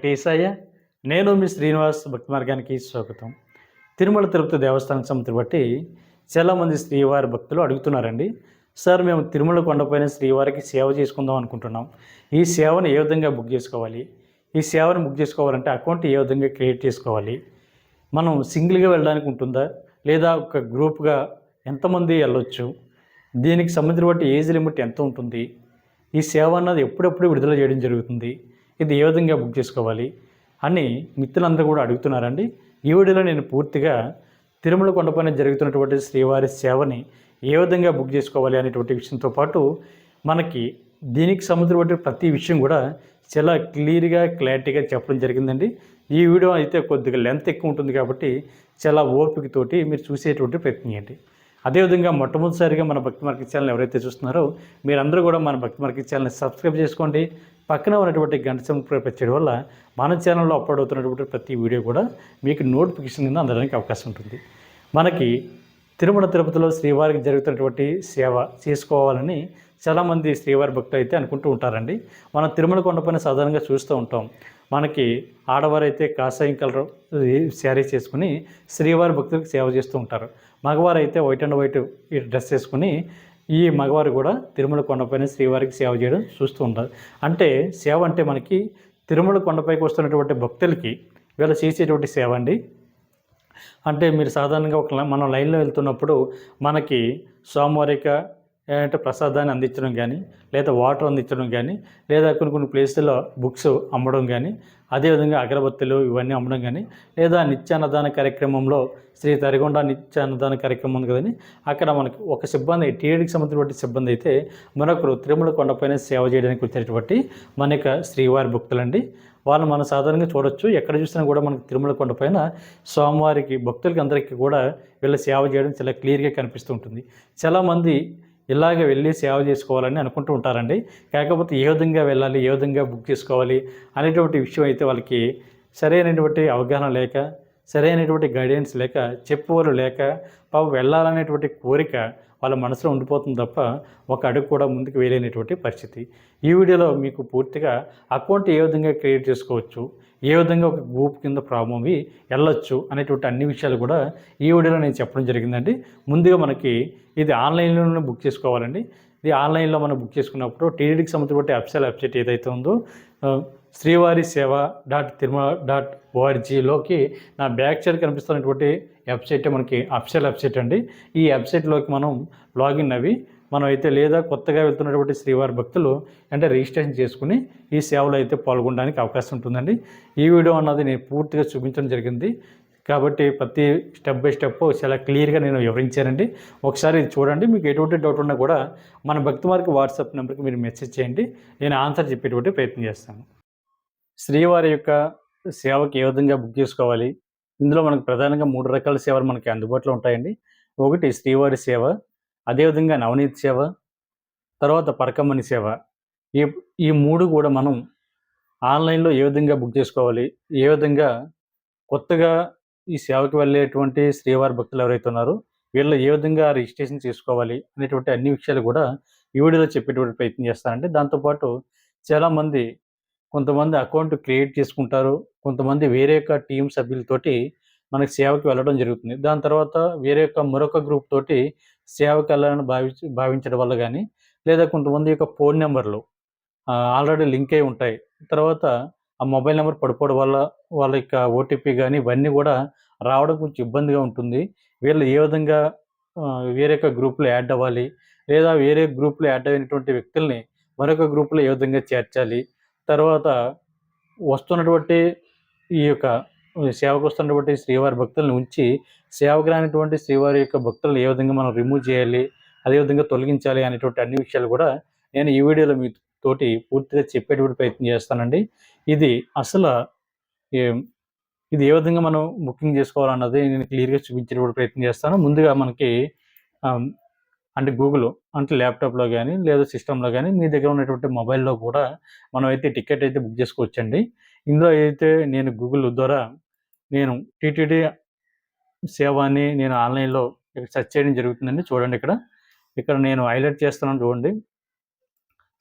కేశయ్య. నేను మీ శ్రీనివాస్ భక్తి మార్గానికి స్వాగతం. తిరుమల తిరుపతి దేవస్థానం సమితిని బట్టి చాలామంది శ్రీవారి భక్తులు అడుగుతున్నారండి. సార్, మేము తిరుమల కొండపైన శ్రీవారికి సేవ చేసుకుందాం అనుకుంటున్నాం. ఈ సేవను ఏ విధంగా బుక్ చేసుకోవాలి? ఈ సేవను బుక్ చేసుకోవాలంటే అకౌంట్ ఏ విధంగా క్రియేట్ చేసుకోవాలి? మనం సింగిల్గా వెళ్ళడానికి ఉంటుందా, లేదా ఒక గ్రూప్గా ఎంతమంది వెళ్ళొచ్చు? దీనికి సంబంధించిన బట్టి ఏజ్ లిమిట్ ఎంత ఉంటుంది? ఈ సేవ అన్నది ఎప్పుడెప్పుడు విడుదల చేయడం జరుగుతుంది? ఇది ఏ విధంగా బుక్ చేసుకోవాలి అని మిత్రులందరూ కూడా అడుగుతున్నారండి. ఈ వీడియోలో నేను పూర్తిగా తిరుమల కొండపైన జరుగుతున్నటువంటి శ్రీవారి సేవని ఏ విధంగా బుక్ చేసుకోవాలి అనేటువంటి విషయంతో పాటు మనకి దీనికి సంబంధించిన ప్రతి విషయం కూడా చాలా క్లారిటీగా చెప్పడం జరిగిందండి. ఈ వీడియో అయితే కొద్దిగా లెంత్ ఎక్కువ ఉంటుంది కాబట్టి చాలా ఓపికతోటి మీరు చూసేటువంటి ప్రయత్నం చేయండి. అదేవిధంగా మొట్టమొదటిసారిగా మన భక్తి మార్కెట్ ఛానల్ ఎవరైతే చూస్తున్నారో మీరందరూ కూడా మన భక్తి మార్కెట్ ఛానల్ని సబ్స్క్రైబ్ చేసుకోండి. పక్కన ఉన్నటువంటి గంట సింబల్ ప్రెస్ చేయడం వల్ల మన ఛానల్లో అప్లోడ్ అవుతున్నటువంటి ప్రతి వీడియో కూడా మీకు నోటిఫికేషన్ కింద అందడానికి అవకాశం ఉంటుంది. మనకి తిరుమల తిరుపతిలో శ్రీవారికి జరుగుతున్నటువంటి సేవ చేసుకోవాలని చాలామంది శ్రీవారి భక్తులు అయితే అనుకుంటూ ఉంటారండి. మనం తిరుమల కొండపైన సాధారణంగా చూస్తూ ఉంటాం. మనకి ఆడవారైతే కాషాయం కలర్ శారీస్ చేసుకుని శ్రీవారి భక్తులకు సేవ చేస్తూ ఉంటారు. మగవారు అయితే వైట్ అండ్ వైట్ డ్రెస్ వేసుకుని ఈ మగవారు కూడా తిరుమల కొండపైన శ్రీవారికి సేవ చేయడం చూస్తూ ఉంటారు. అంటే సేవ అంటే మనకి తిరుమల కొండపైకి వస్తున్నటువంటి భక్తులకి వీళ్ళు చేసేటువంటి సేవ అండి. అంటే మీరు సాధారణంగా మనం లైన్లో వెళ్తున్నప్పుడు మనకి సోమవారిక అంటే ప్రసాదాన్ని అందించడం కానీ, లేదా వాటర్ అందించడం కానీ, లేదా కొన్ని ప్లేసుల్లో బుక్స్ అమ్మడం కానీ, అదేవిధంగా అగరబత్తులు ఇవన్నీ అమ్మడం కానీ, లేదా నిత్యాన్నదాన కార్యక్రమంలో శ్రీ తరిగొండ నిత్యాన్నదాన కార్యక్రమం ఉంది కదండి, అక్కడ మనకి ఒక సిబ్బంది టీడీకి సంబంధించినటువంటి సిబ్బంది అయితే మరొకరు తిరుమల కొండపైన సేవ చేయడానికి వచ్చేటువంటి మన యొక్క శ్రీవారి భక్తులండి. వాళ్ళు మనం సాధారణంగా చూడొచ్చు. ఎక్కడ చూసినా కూడా మనకి తిరుమల కొండపైన స్వామివారికి భక్తులకి అందరికీ కూడా వీళ్ళ సేవ చేయడం చాలా క్లియర్గా కనిపిస్తూ ఉంటుంది. చాలామంది ఇలాగ వెళ్ళి సేవ చేసుకోవాలని అనుకుంటూ ఉంటారండి. కాకపోతే ఏ విధంగా వెళ్ళాలి, ఏ విధంగా బుక్ చేసుకోవాలి అనేటువంటి విషయం అయితే వాళ్ళకి సరైనటువంటి అవగాహన లేక, సరైనటువంటి గైడెన్స్ లేక, చెప్పేవాళ్ళు లేక, పాపం వెళ్ళాలనేటువంటి కోరిక వాళ్ళ మనసులో ఉండిపోతుంది తప్ప ఒక అడుగు కూడా ముందుకు వేయలేనటువంటి పరిస్థితి. ఈ వీడియోలో మీకు పూర్తిగా అకౌంట్ ఏ విధంగా క్రియేట్ చేసుకోవచ్చు, ఏ విధంగా ఒక గ్రూప్ కింద ప్రాబ్లం వెళ్ళొచ్చు అనేటువంటి అన్ని విషయాలు కూడా ఈ వీడియోలో నేను చెప్పడం జరిగిందండి. ముందుగా మనకి ఇది ఆన్లైన్లోనే బుక్ చేసుకోవాలండి. ఇది ఆన్లైన్లో మనం బుక్ చేసుకున్నప్పుడు టీడీకి సంబంధించిన వెబ్సైట్ ఏదైతే ఉందో శ్రీవారి సేవ .తిరుమల.orgలోకి నా బ్యాక్ సైడ్ కనిపిస్తున్నటువంటి వెబ్సైట్ మనకి అఫీషియల్ వెబ్సైట్ అండి. ఈ వెబ్సైట్లోకి మనం లాగిన్ అవి మనం అయితే లేదా కొత్తగా వెళ్తున్నటువంటి శ్రీవారి భక్తులు అంటే రిజిస్ట్రేషన్ చేసుకుని ఈ సేవలో అయితే పాల్గొనడానికి అవకాశం ఉంటుందండి. ఈ వీడియో అన్నది నేను పూర్తిగా చూపించడం జరిగింది కాబట్టి ప్రతి స్టెప్ బై స్టెప్ చాలా క్లియర్గా నేను వివరించానండి. ఒకసారి ఇది చూడండి. మీకు ఎటువంటి డౌట్ ఉన్నా కూడా మన భక్తి మార్గ వాట్సాప్ నెంబర్కి మీరు మెసేజ్ చేయండి. నేను ఆన్సర్ చెప్పేటువంటి ప్రయత్నం చేస్తాను. శ్రీవారి యొక్క సేవకి ఏ విధంగా బుక్ చేసుకోవాలి? ఇందులో మనకు ప్రధానంగా 3 రకాల సేవలు మనకి అందుబాటులో ఉంటాయండి. ఒకటి శ్రీవారి సేవ, అదేవిధంగా నవనీత సేవ, తర్వాత పరకమణి సేవ. ఈ ఈ 3 కూడా మనం ఆన్లైన్లో ఏ విధంగా బుక్ చేసుకోవాలి, ఏ విధంగా కొత్తగా ఈ సేవకి వెళ్ళేటువంటి శ్రీవారి భక్తులు ఎవరైతే ఉన్నారో వీళ్ళు ఏ విధంగా రిజిస్ట్రేషన్ చేసుకోవాలి అనేటువంటి అన్ని విషయాలు కూడా ఈ వీడియోలో చెప్పేటువంటి ప్రయత్నం చేస్తానండి. దాంతోపాటు చాలామంది కొంతమంది అకౌంట్ క్రియేట్ చేసుకుంటారు, కొంతమంది వేరే యొక్క టీం సభ్యులతోటి మనకి సేవకి వెళ్ళడం జరుగుతుంది. దాని తర్వాత వేరే యొక్క మరొక గ్రూప్ తోటి సేవకి వెళ్ళాలని భావించడం వల్ల కానీ, లేదా కొంతమంది యొక్క ఫోన్ నెంబర్లు ఆల్రెడీ లింక్ అయి ఉంటాయి. తర్వాత ఆ మొబైల్ నెంబర్ పడిపోవడం వల్ల వాళ్ళ యొక్క ఓటీపీ కానీ ఇవన్నీ కూడా రావడం కొంచెం ఇబ్బందిగా ఉంటుంది. వీళ్ళు ఏ విధంగా వేరే యొక్క గ్రూప్లో యాడ్ అవ్వాలి, లేదా వేరే గ్రూప్లో యాడ్ అయినటువంటి వ్యక్తుల్ని మరొక గ్రూప్లో ఏ విధంగా చేర్చాలి, తర్వాత వస్తున్నటువంటి ఈ యొక్క సేవకు వస్తున్నటువంటి శ్రీవారి భక్తులను ఉంచి సేవకు రానటువంటి శ్రీవారి యొక్క భక్తులను ఏ విధంగా మనం రిమూవ్ చేయాలి, అదేవిధంగా తొలగించాలి అనేటువంటి అన్ని విషయాలు కూడా నేను ఈ వీడియోలో తోటి పూర్తిగా చెప్పేటువంటి ప్రయత్నం చేస్తానండి. ఇది అసలు ఇది ఏ విధంగా మనం బుకింగ్ చేసుకోవాలన్నది నేను క్లియర్గా చూపించేటువంటి ప్రయత్నం చేస్తాను. ముందుగా మనకి అంటే గూగుల్ అంటే ల్యాప్టాప్లో కానీ లేదా సిస్టంలో కానీ మీ దగ్గర ఉన్నటువంటి మొబైల్లో కూడా మనం అయితే టికెట్ అయితే బుక్ చేసుకోవచ్చండి. ఇందులో అయితే నేను గూగుల్ ద్వారా నేను టీటీడీ సేవ అని నేను ఆన్లైన్లో సెర్చ్ చేయడం జరుగుతుందండి. చూడండి ఇక్కడ నేను హైలైట్ చేస్తున్నాను చూడండి.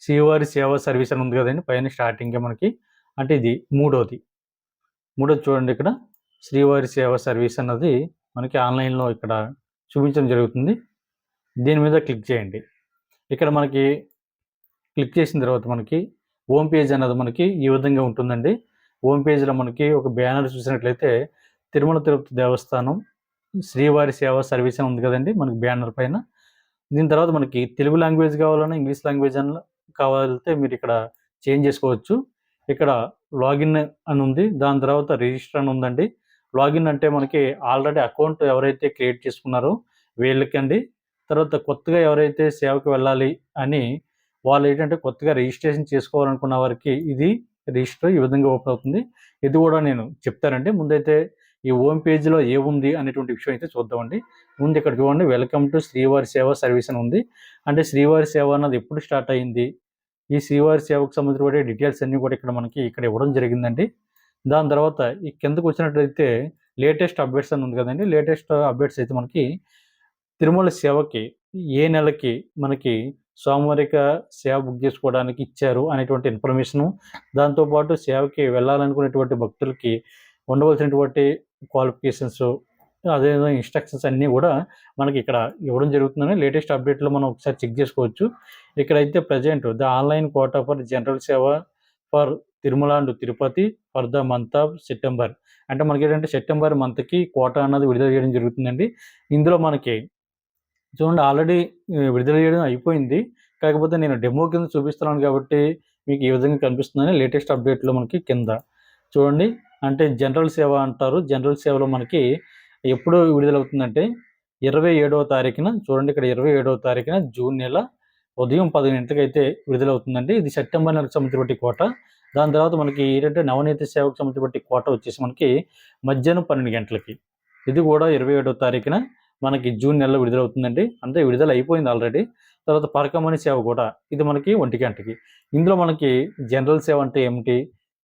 శ్రీవారి సేవ సర్వీస్ అని ఉంది కదండి పైన స్టార్టింగ్గా మనకి, అంటే ఇది 3వది. మూడోది చూడండి, ఇక్కడ శ్రీవారి సేవ సర్వీస్ అన్నది మనకి ఆన్లైన్లో ఇక్కడ చూపించడం జరుగుతుంది. దీని మీద క్లిక్ చేయండి. ఇక్కడ మనకి క్లిక్ చేసిన తర్వాత మనకి హోమ్ పేజ్ అన్నది మనకి ఈ విధంగా ఉంటుందండి. హోమ్ పేజ్లో మనకి ఒక బ్యానర్ చూసినట్లయితే తిరుమల తిరుపతి దేవస్థానం శ్రీవారి సేవా సర్వీస్ అని ఉంది కదండి మనకి బ్యానర్ పైన. దీని తర్వాత మనకి తెలుగు లాంగ్వేజ్ కావాలన్నా, ఇంగ్లీష్ లాంగ్వేజ్ అన్న కావాలంటే మీరు ఇక్కడ చేంజ్ చేసుకోవచ్చు. ఇక్కడ లాగిన్ అని ఉంది, దాని తర్వాత రిజిస్టర్ అని ఉందండి. లాగిన్ అంటే మనకి ఆల్రెడీ అకౌంట్ ఎవరైతే క్రియేట్ చేసుకున్నారో వీళ్ళకండి. తర్వాత కొత్తగా ఎవరైతే సేవకు వెళ్ళాలి అని వాళ్ళు ఏంటంటే కొత్తగా రిజిస్ట్రేషన్ చేసుకోవాలనుకున్న వారికి ఇది రిజిస్టర్ ఈ విధంగా ఓపెన్ అవుతుంది. ఇది కూడా నేను చెప్తానండి. ముందైతే ఈ హోమ్ పేజ్లో ఏముంది అనేటువంటి విషయం అయితే చూద్దామండి. ముందు ఇక్కడ చూడండి, వెల్కమ్ టు శ్రీవారి సేవ సర్వీస్ అని ఉంది. అంటే శ్రీవారి సేవ అన్నది ఎప్పుడు స్టార్ట్ అయింది, ఈ శ్రీవారి సేవకు సంబంధించిన డీటెయిల్స్ అన్నీ కూడా ఇక్కడ మనకి ఇక్కడ ఇవ్వడం జరిగిందండి. దాని తర్వాత ఈ కిందకు వచ్చినట్లయితే లేటెస్ట్ అప్డేట్స్ అని ఉంది కదండి. లేటెస్ట్ అప్డేట్స్ అయితే మనకి తిరుమల సేవకి ఏ నెలకి మనకి సామూహిక సేవ బుక్ చేసుకోవడానికి ఇచ్చారు అనేటువంటి ఇన్ఫర్మేషను, దాంతోపాటు సేవకి వెళ్ళాలనుకునేటువంటి భక్తులకి ఉండవలసినటువంటి క్వాలిఫికేషన్స్, అదేవిధంగా ఇన్స్ట్రక్షన్స్ అన్నీ కూడా మనకి ఇక్కడ ఇవ్వడం జరుగుతుందని లేటెస్ట్ అప్డేట్లో మనం ఒకసారి చెక్ చేసుకోవచ్చు. ఇక్కడైతే present the online quota for general seva for Tirumala and Tirupati for the month of September. అంటే మనకి ఏంటంటే సెప్టెంబర్ మంత్కి కోటా అన్నది విడుదల చేయడం జరుగుతుందండి. ఇందులో మనకి చూడండి ఆల్రెడీ విడుదల చేయడం అయిపోయింది. కాకపోతే నేను డెమో కింద చూపిస్తున్నాను కాబట్టి మీకు ఈ విధంగా కనిపిస్తుందని లేటెస్ట్ అప్డేట్లో మనకి కింద చూడండి. అంటే జనరల్ సేవ అంటారు. జనరల్ సేవలో మనకి ఎప్పుడు విడుదలవుతుందంటే 27వ తారీఖున చూడండి, ఇక్కడ 27వ తారీఖున జూన్ నెల ఉదయం 10 గంటలకైతే విడుదలవుతుందండి. ఇది సెప్టెంబర్ నెలకు సంబంధించిన కోట. దాని తర్వాత మనకి ఏంటంటే నవనీత సేవకు సంబంధించిన కోట వచ్చేసి మనకి మధ్యాహ్నం 12 గంటలకి. ఇది కూడా 27వ తారీఖున మనకి జూన్ నెలలో విడుదలవుతుందండి. అంటే విడుదల అయిపోయింది ఆల్రెడీ. తర్వాత పరకమణి సేవ కూడా ఇది మనకి 1 గంటకి. ఇందులో మనకి జనరల్ సేవ అంటే ఏమిటి,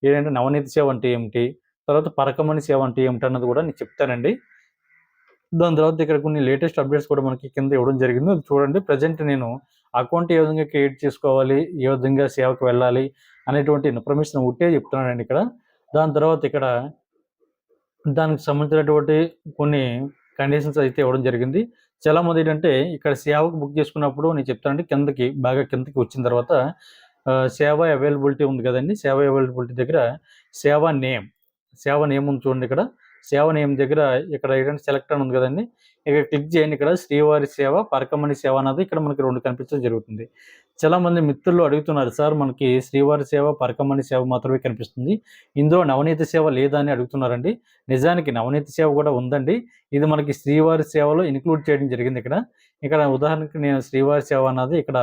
ఏంటంటే నవనీత సేవ అంటే ఏమిటి, తర్వాత పరకమణి సేవ అంటే ఏమిటి అన్నది కూడా నేను చెప్తానండి. దాని తర్వాత ఇక్కడ కొన్ని లేటెస్ట్ అప్డేట్స్ కూడా మనకి కింద ఇవ్వడం జరిగింది. అది చూడండి. ప్రజెంట్ నేను అకౌంట్ ఏ విధంగా క్రియేట్ చేసుకోవాలి, ఏ విధంగా సేవకు వెళ్ళాలి అనేటువంటి ఇన్ఫర్మేషన్ ఒకటే చెప్తున్నానండి ఇక్కడ. దాని తర్వాత ఇక్కడ దానికి సంబంధించినటువంటి కొన్ని కండిషన్స్ అయితే ఇవ్వడం జరిగింది. చాలామంది ఏంటంటే ఇక్కడ సేవకు బుక్ చేసుకున్నప్పుడు నేను చెప్తానండి, కిందకి బాగా కిందకి వచ్చిన తర్వాత సేవ అవైలబిలిటీ ఉంది కదండి. సేవ అవైలబిలిటీ దగ్గర సేవ నేమ్ ఉంది చూడండి. ఇక్కడ సేవ నేమ్ దగ్గర ఇక్కడ ఏంటంటే సెలెక్ట్ అని ఉంది కదండి. ఇక్కడ క్లిక్ చేయండి. ఇక్కడ శ్రీవారి సేవ, పరకమణి సేవ అన్నది ఇక్కడ మనకి 2 కనిపించడం జరుగుతుంది. చాలామంది మిత్రులు అడుగుతున్నారు, సార్ మనకి శ్రీవారి సేవ, పరకమణి సేవ మాత్రమే కనిపిస్తుంది, ఇందులో నవనీత సేవ లేదా అని అడుగుతున్నారండి. నిజానికి నవనీత సేవ కూడా ఉందండి. ఇది మనకి శ్రీవారి సేవలో ఇన్క్లూడ్ చేయడం జరిగింది. ఇక్కడ ఉదాహరణకి నేను శ్రీవారి సేవ అన్నది ఇక్కడ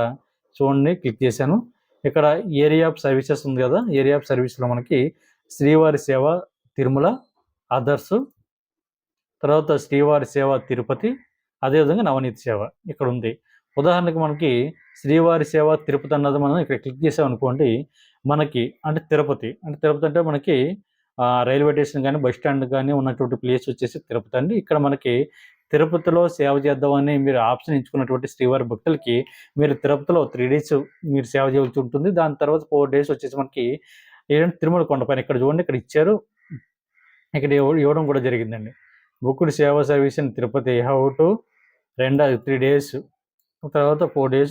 చూడండి క్లిక్ చేశాను. ఇక్కడ ఏరియా ఆఫ్ సర్వీసెస్ ఉంది కదా. ఏరియా ఆఫ్ సర్వీస్లో మనకి శ్రీవారి సేవ తిరుమల, అదర్స్, తర్వాత శ్రీవారి సేవ తిరుపతి, అదేవిధంగా నవనీత సేవ ఇక్కడ ఉంది. ఉదాహరణకు మనకి శ్రీవారి సేవ తిరుపతి అన్నది మనం ఇక్కడ క్లిక్ చేసామనుకోండి, మనకి అంటే తిరుపతి అంటే మనకి రైల్వే స్టేషన్ కానీ బస్ స్టాండ్ కానీ ఉన్నటువంటి ప్లేస్ వచ్చేసి తిరుపతి అండి. ఇక్కడ మనకి తిరుపతిలో సేవ చేద్దామని మీరు ఆప్షన్ ఎంచుకున్నటువంటి శ్రీవారి భక్తులకి మీరు తిరుపతిలో 3 days మీరు సేవ చేయవలసి ఉంటుంది. దాని తర్వాత 4 days వచ్చేసి మనకి ఏంటంటే తిరుమల కొండపైన ఇక్కడ చూడండి, ఇక్కడ ఇచ్చారు, ఇక్కడ ఇవ్వడం కూడా జరిగిందండి. బుక్డ్ సేవా service in Tirupati how to 3 days, తర్వాత 4 days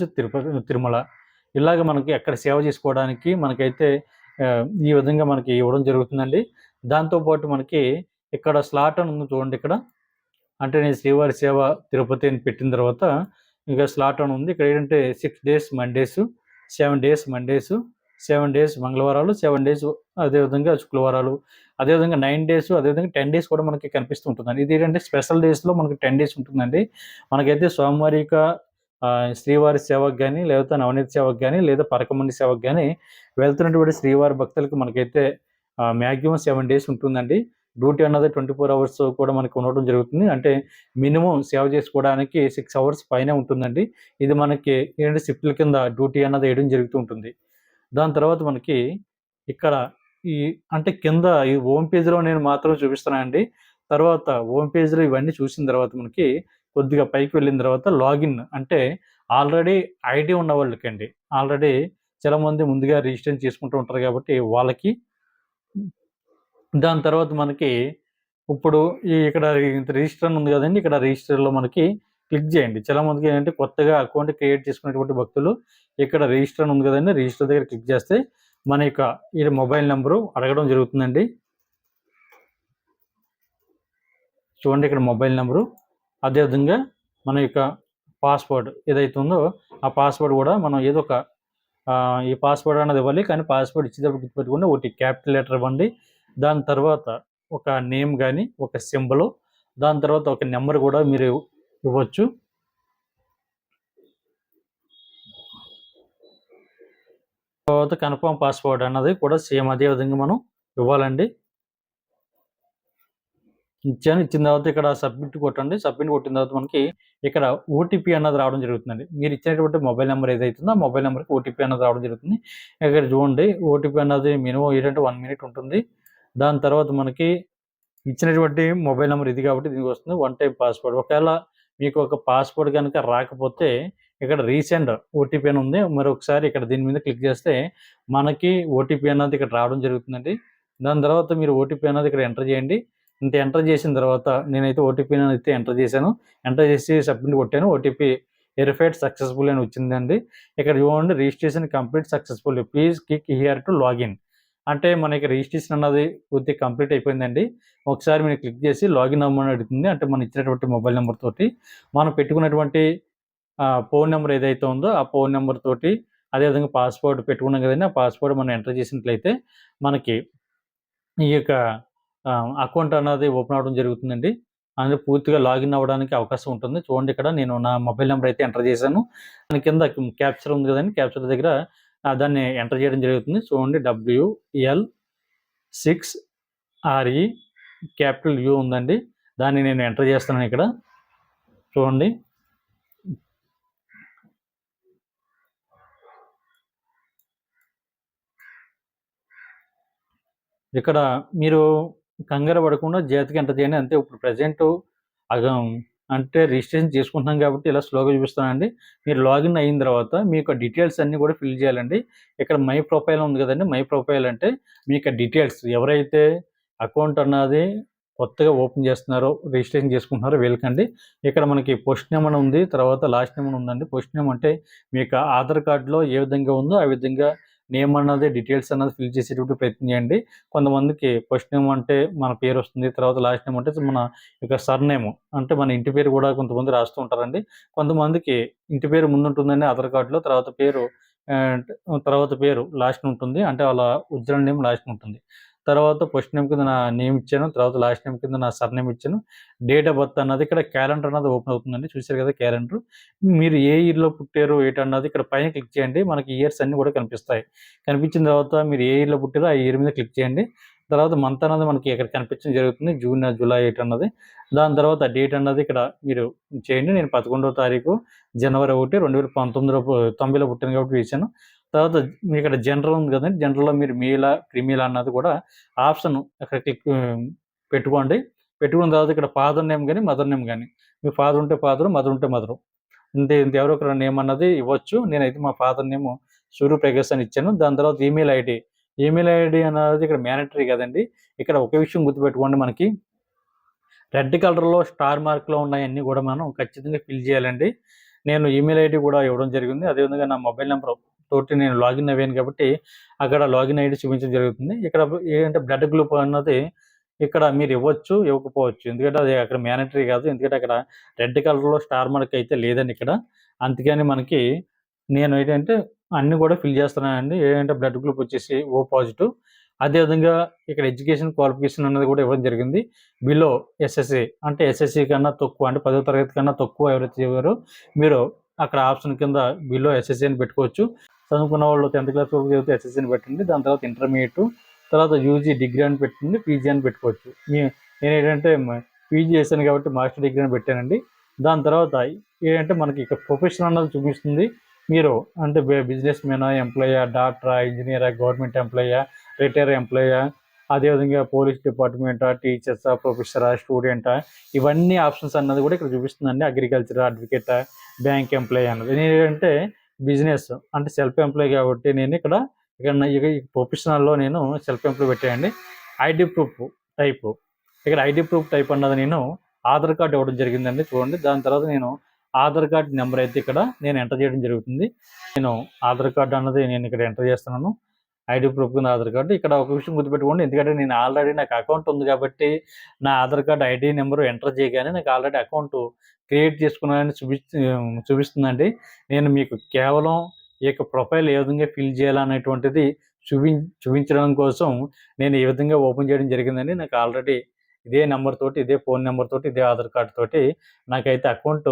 తిరుమల. ఇలాగ మనకి అక్కడ సేవ చేసుకోవడానికి మనకైతే ఈ విధంగా మనకి ఇవ్వడం జరుగుతుందండి. దాంతోపాటు మనకి ఇక్కడ స్లాట్ అని ఉంది చూడండి. ఇక్కడ అంటే నేను శ్రీవారి సేవ తిరుపతి అని పెట్టిన తర్వాత ఇంకా స్లాట్ అని ఉంది. ఇక్కడ ఏంటంటే 6 days Mondays, 7 days Mondays, 7 days మంగళవారాలు, 7 days అదేవిధంగా శుక్రవారాలు, అదేవిధంగా 9 days, అదేవిధంగా 10 days కూడా మనకి కనిపిస్తూ ఉంటుందండి. ఇది ఏంటంటే స్పెషల్ డేస్లో మనకి 10 days ఉంటుందండి. మనకైతే సోమవారిక శ్రీవారి సేవకు కానీ, లేకపోతే నవనీత సేవకు కానీ, లేదా పరకమణి సేవకు కానీ వెళ్తున్నటువంటి శ్రీవారి భక్తులకు మనకైతే మ్యాక్సిమం 7 days ఉంటుందండి. డ్యూటీ అన్నది 24 hours కూడా మనకు ఉండడం జరుగుతుంది. అంటే మినిమం సేవ చేసుకోవడానికి 6 hours పైనే ఉంటుందండి. ఇది మనకి ఏంటంటే షిఫ్ట్ల కింద డ్యూటీ అన్నది వేయడం జరుగుతూ ఉంటుంది. దాని తర్వాత మనకి ఇక్కడ ఈ అంటే కింద ఈ హోమ్ పేజ్లో నేను మాత్రం చూపిస్తున్నానండి. తర్వాత హోమ్ పేజ్లో ఇవన్నీ చూసిన తర్వాత మనకి కొద్దిగా పైకి వెళ్ళిన తర్వాత లాగిన్ అంటే ఆల్రెడీ ఐడి ఉన్న వాళ్ళకండి. ఆల్రెడీ చాలామంది ముందుగా రిజిస్ట్రేషన్ చేసుకుంటూ ఉంటారు కాబట్టి వాళ్ళకి దాని తర్వాత మనకి ఇప్పుడు ఇక్కడ రిజిస్టర్ అని ఉంది కదండి, ఇక్కడ రిజిస్టర్లో మనకి క్లిక్ చేయండి. చాలా మందికి ఏంటంటే కొత్తగా అకౌంట్ క్రియేట్ చేసుకునేటువంటి భక్తులు ఇక్కడ రిజిస్టర్ అని ఉంది కదండి, రిజిస్టర్ దగ్గర క్లిక్ చేస్తే మన యొక్క ఈ మొబైల్ నెంబరు అడగడం జరుగుతుందండి. చూడండి ఇక్కడ మొబైల్ నెంబరు, అదేవిధంగా మన యొక్క పాస్వర్డ్ ఏదైతే ఉందో ఆ పాస్వర్డ్ కూడా మనం ఏదో ఒక ఈ పాస్వర్డ్ అన్నది ఇవ్వాలి. కానీ పాస్వర్డ్ ఇచ్చేటప్పుడు గుర్తుపెట్టుకోండి, ఒకటి క్యాపిటల్ లెటర్ ఇవ్వండి, దాని తర్వాత ఒక నేమ్ కానీ ఒక సింబల్, దాని తర్వాత ఒక నెంబర్ కూడా మీరు ఇవ్వచ్చు. తర్వాత కన్ఫర్మ్ పాస్వర్డ్ అన్నది కూడా సేమ్ అదే విధంగా మనం ఇవ్వాలండి. ఇచ్చిన తర్వాత ఇక్కడ సబ్మిట్ కొట్టండి. సబ్మిట్ కొట్టిన తర్వాత మనకి ఇక్కడ ఓటీపీ అన్నది రావడం జరుగుతుందండి. మీరు ఇచ్చినటువంటి మొబైల్ నెంబర్ ఏదైతుందో ఆ మొబైల్ నెంబర్కి ఓటీపీ అన్నది రావడం జరుగుతుంది. ఇక్కడ చూడండి ఓటీపీ అన్నది మినిమం ఏంటంటే 1 మినిట్ ఉంటుంది. దాని తర్వాత మనకి ఇచ్చినటువంటి మొబైల్ నెంబర్ ఇది కాబట్టి దీనికి వస్తుంది వన్ టైం పాస్వర్డ్. ఒకవేళ మీకు ఒక పాస్వర్డ్ కనుక రాకపోతే ఇక్కడ రీసెండ్ ఓటీపీ అని ఉంది. మరొకసారి ఇక్కడ దీని మీద క్లిక్ చేస్తే మనకి ఓటీపీ అన్నది ఇక్కడ రావడం జరుగుతుందండి. దాని తర్వాత మీరు ఓటీపీ అన్నది ఇక్కడ ఎంటర్ చేయండి. ఇంత ఎంటర్ చేసిన తర్వాత నేనైతే ఓటీపీ అయితే ఎంటర్ చేశాను. ఎంటర్ చేసి సబ్మిట్ కొట్టాను. ఓటీపీ వెరిఫైడ్ సక్సెస్ఫుల్ అని వచ్చిందండి. ఇక్కడ చూడండి registration complete successful, please click here to login. అంటే మనకి రిజిస్ట్రేషన్ అన్నది పూర్తిగా కంప్లీట్ అయిపోయిందండి. ఒకసారి మీరు క్లిక్ చేసి లాగిన్ అవ్వమని అడుగుతుంది. అంటే మనం ఇచ్చినటువంటి మొబైల్ నెంబర్ తోటి మనం పెట్టుకున్నటువంటి ఫోన్ నెంబర్ ఏదైతే ఉందో ఆ ఫోన్ నెంబర్ తోటి అదేవిధంగా పాస్వర్డ్ పెట్టుకున్నాం కదండి, ఆ పాస్వర్డ్ మనం ఎంటర్ చేసినట్లయితే మనకి ఈ యొక్క అకౌంట్ అన్నది ఓపెన్ అవ్వడం జరుగుతుందండి. అందులో పూర్తిగా లాగిన్ అవ్వడానికి అవకాశం ఉంటుంది. చూడండి ఇక్కడ నేను నా మొబైల్ నెంబర్ అయితే ఎంటర్ చేశాను. దాని కింద క్యాప్చర్ ఉంది కదండి, క్యాప్చర్ దగ్గర దాన్ని ఎంటర్ చేయడం జరుగుతుంది. చూడండి WL6RE క్యాపిటల్ యూ ఉందండి, దాన్ని నేను ఎంటర్ చేస్తున్నాను ఇక్కడ. చూడండి ఇక్కడ మీరు కంగారు పడకుండా జాగ్రత్తగా ఎంటర్ చేయండి అంతే. ఇప్పుడు ప్రజెంట్ అంటే రిజిస్ట్రేషన్ చేసుకుంటున్నాం కాబట్టి ఇలా స్లోగా చూపిస్తానండి. మీరు లాగిన్ అయిన తర్వాత మీ యొక్క డీటెయిల్స్ అన్నీ కూడా ఫిల్ చేయాలండి. ఇక్కడ మై ప్రొఫైల్ ఉంది కదండి, మై ప్రొఫైల్ అంటే మీ యొక్క డీటెయిల్స్ ఎవరైతే అకౌంట్ అన్నది కొత్తగా ఓపెన్ చేస్తున్నారో రిజిస్ట్రేషన్ చేసుకుంటున్నారో వీళ్ళకండి. ఇక్కడ మనకి పోస్ట్ నేమ్ అని ఉంది, తర్వాత లాస్ట్ నేమ్ అని ఉందండి. పోస్ట్ నేమ్ అంటే మీ యొక్క ఆధార్ కార్డులో ఏ విధంగా ఉందో ఆ విధంగా నేమ్ అన్నది డీటెయిల్స్ అన్నది ఫిల్ చేసేటప్పుడు ప్రయత్నం చేయండి. కొంతమందికి ఫస్ట్ నేమ్ అంటే మన పేరు వస్తుంది, తర్వాత లాస్ట్ నేమ్ అంటే మన యొక్క సర్నేమ్ అంటే మన ఇంటి పేరు కూడా కొంతమంది రాస్తూ ఉంటారండి. కొంతమందికి ఇంటి పేరు ముందుంటుందండి ఆధార్ కార్డులో, తర్వాత పేరు లాస్ట్ ఉంటుంది, అంటే వాళ్ళ ఒరిజినల్ నేమ్ లాస్ట్ ఉంటుంది. తర్వాత ఫస్ట్ నేమ్ కింద నా నేమ్ ఇచ్చాను, తర్వాత లాస్ట్ నేమ్ కింద నా సర్నేమ్ ఇచ్చాను. డేట్ ఆఫ్ బర్త్ అన్నది ఇక్కడ క్యాలెండర్ అన్నది ఓపెన్ అవుతుందండి. చూశారు కదా క్యాలెండర్. మీరు ఏ ఇయర్‌లో పుట్టారు ఏంటన్నది ఇక్కడ పైన క్లిక్ చేయండి. మనకి ఇయర్స్ అన్నీ కూడా కనిపిస్తాయి. కనిపించిన తర్వాత మీరు ఏ ఇయర్‌లో పుట్టారో ఆ ఇయర్ మీద క్లిక్ చేయండి. తర్వాత మంత్ అన్నది మనకి ఇక్కడ కనిపించడం జరుగుతుంది. జూన్, జూలై అన్నది. దాని తర్వాత డేట్ అన్నది ఇక్కడ మీరు చేయండి. నేను 11వ తారీఖు జనవరి 1, 1990లో పుట్టాను కాబట్టి వేశాను. తర్వాత ఇక్కడ జనరల్ ఉంది కదండీ, జనరల్‌లో మీరు మేలా, ఫీమేలా అన్నది కూడా ఆప్షన్ అక్కడ క్లిక్ పెట్టుకోండి. పెట్టుకున్న తర్వాత ఇక్కడ ఫాదర్ నేమ్ గాని, మదర్ నేమ్ గాని, మీ ఫాదర్ ఉంటే ఫాదరు, మదర్ ఉంటే మదరు. ఇంత ఎవరో ఒకరు నేమ్ అన్నది ఇవ్వచ్చు. నేనైతే మా ఫాదర్ నేమ్ సూర్యప్రకాష్ అని ఇచ్చాను. దాని తర్వాత ఈమెయిల్ ఐడీ. ఈమెయిల్ ఐడీ అనేది ఇక్కడ మ్యాండేటరీ కదండీ. ఇక్కడ ఒక విషయం గుర్తుపెట్టుకోండి, మనకి రెడ్ కలర్‌లో స్టార్ మార్క్‌లో ఉన్నాయన్నీ కూడా మనం ఖచ్చితంగా ఫిల్ చేయాలండి. నేను ఈమెయిల్ ఐడీ కూడా ఇవ్వడం జరిగింది. అదేవిధంగా నా మొబైల్ నంబర్ తోటి నేను లాగిన్ అయ్యాను కాబట్టి అక్కడ లాగిన్ ఐడీ చూపించడం జరుగుతుంది. ఇక్కడ ఏంటంటే బ్లడ్ గ్రూప్ అన్నది ఇక్కడ మీరు ఇవ్వచ్చు, ఇవ్వకపోవచ్చు. ఎందుకంటే అది అక్కడ మ్యాండేటరీ కాదు. ఎందుకంటే అక్కడ రెడ్ కలర్‌లో స్టార్ మార్క్ అయితే లేదండి ఇక్కడ. అందుకని మనకి నేను ఏంటంటే అన్నీ కూడా ఫిల్ చేస్తున్నానండి. ఏంటంటే బ్లడ్ గ్రూప్ వచ్చేసి ఓ పాజిటివ్. అదేవిధంగా ఇక్కడ ఎడ్యుకేషన్ క్వాలిఫికేషన్ అన్నది కూడా ఇవ్వడం జరిగింది. బిలో ఎస్ఎస్‌సి అంటే ఎస్ఎస్‌సి కన్నా తక్కువ, అంటే 10వ తరగతి కన్నా తక్కువ ఎవరైతే చదివారో మీరు అక్కడ ఆప్షన్ కింద బిలో ఎస్ఎస్‌సి అని పెట్టుకోవచ్చు. చదువుకున్న వాళ్ళు 10th క్లాస్ వరకు చదివితే ఎస్ఎస్‌సి అని పెట్టండి. దాని తర్వాత ఇంటర్మీడియేట్, తర్వాత యూజీ డిగ్రీ అని పెట్టండి, పీజీ అని పెట్టుకోవచ్చు. నేనేంటంటే పీజీ చేశాను కాబట్టి మాస్టర్ డిగ్రీ అని పెట్టానండి. దాని తర్వాత ఏంటంటే మనకి ఇక్కడ ప్రొఫెషన్ అన్నది చూపిస్తుంది. మీరు అంటే బిజినెస్ మ్యానా, ఎంప్లాయా, డాక్టరా, ఇంజినీరా, గవర్నమెంట్ ఎంప్లాయా, రిటైర్ ఎంప్లాయా, అదేవిధంగా పోలీస్ డిపార్ట్మెంటా, టీచర్సా, ప్రొఫెసరా, స్టూడెంటా, ఇవన్నీ ఆప్షన్స్ అన్నది కూడా ఇక్కడ చూపిస్తుందండి. అగ్రికల్చర్, అడ్వకేటా, బ్యాంక్ ఎంప్లాయీ అన్నది. నేనేంటంటే బిజినెస్ అంటే సెల్ఫ్ ఎంప్లాయీ కాబట్టి నేను ఇక్కడ ఈ ప్రొఫెషనల్‌లో నేను సెల్ఫ్ ఎంప్లాయీ పెట్టానండి. ID proof type. ఇక్కడ ఐడి ప్రూఫ్ టైప్ అన్నది నేను ఆధార్ కార్డ్ ఇవ్వడం జరిగిందండి. చూడండి, దాని తర్వాత నేను ఆధార్ కార్డ్ నెంబర్ అయితే ఇక్కడ నేను ఎంటర్ చేయడం జరుగుతుంది. నేను ఆధార్ కార్డ్ అన్నది నేను ఇక్కడ ఎంటర్ చేస్తున్నాను. ఐడి ప్రూఫ్ కింద ఆధార్ కార్డు. ఇక్కడ ఒక విషయం గుర్తుపెట్టుకోండి, ఎందుకంటే నేను ఆల్రెడీ నాకు అకౌంట్ ఉంది కాబట్టి నా Aadhaar card ID number enter చేయగానే నాకు ఆల్రెడీ అకౌంట్ క్రియేట్ చేసుకున్నానని చూపిస్తుందండి. నేను మీకు కేవలం ఈ యొక్క ప్రొఫైల్ ఏ విధంగా ఫిల్ చేయాలనేటువంటిది చూపించడం కోసం నేను ఈ విధంగా ఓపెన్ చేయడం జరిగిందండి. నాకు ఆల్రెడీ ఇదే నెంబర్ తోటి, ఇదే ఫోన్ నెంబర్ తోటి, ఇదే ఆధార్ కార్డ్ తోటి నాకైతే అకౌంట్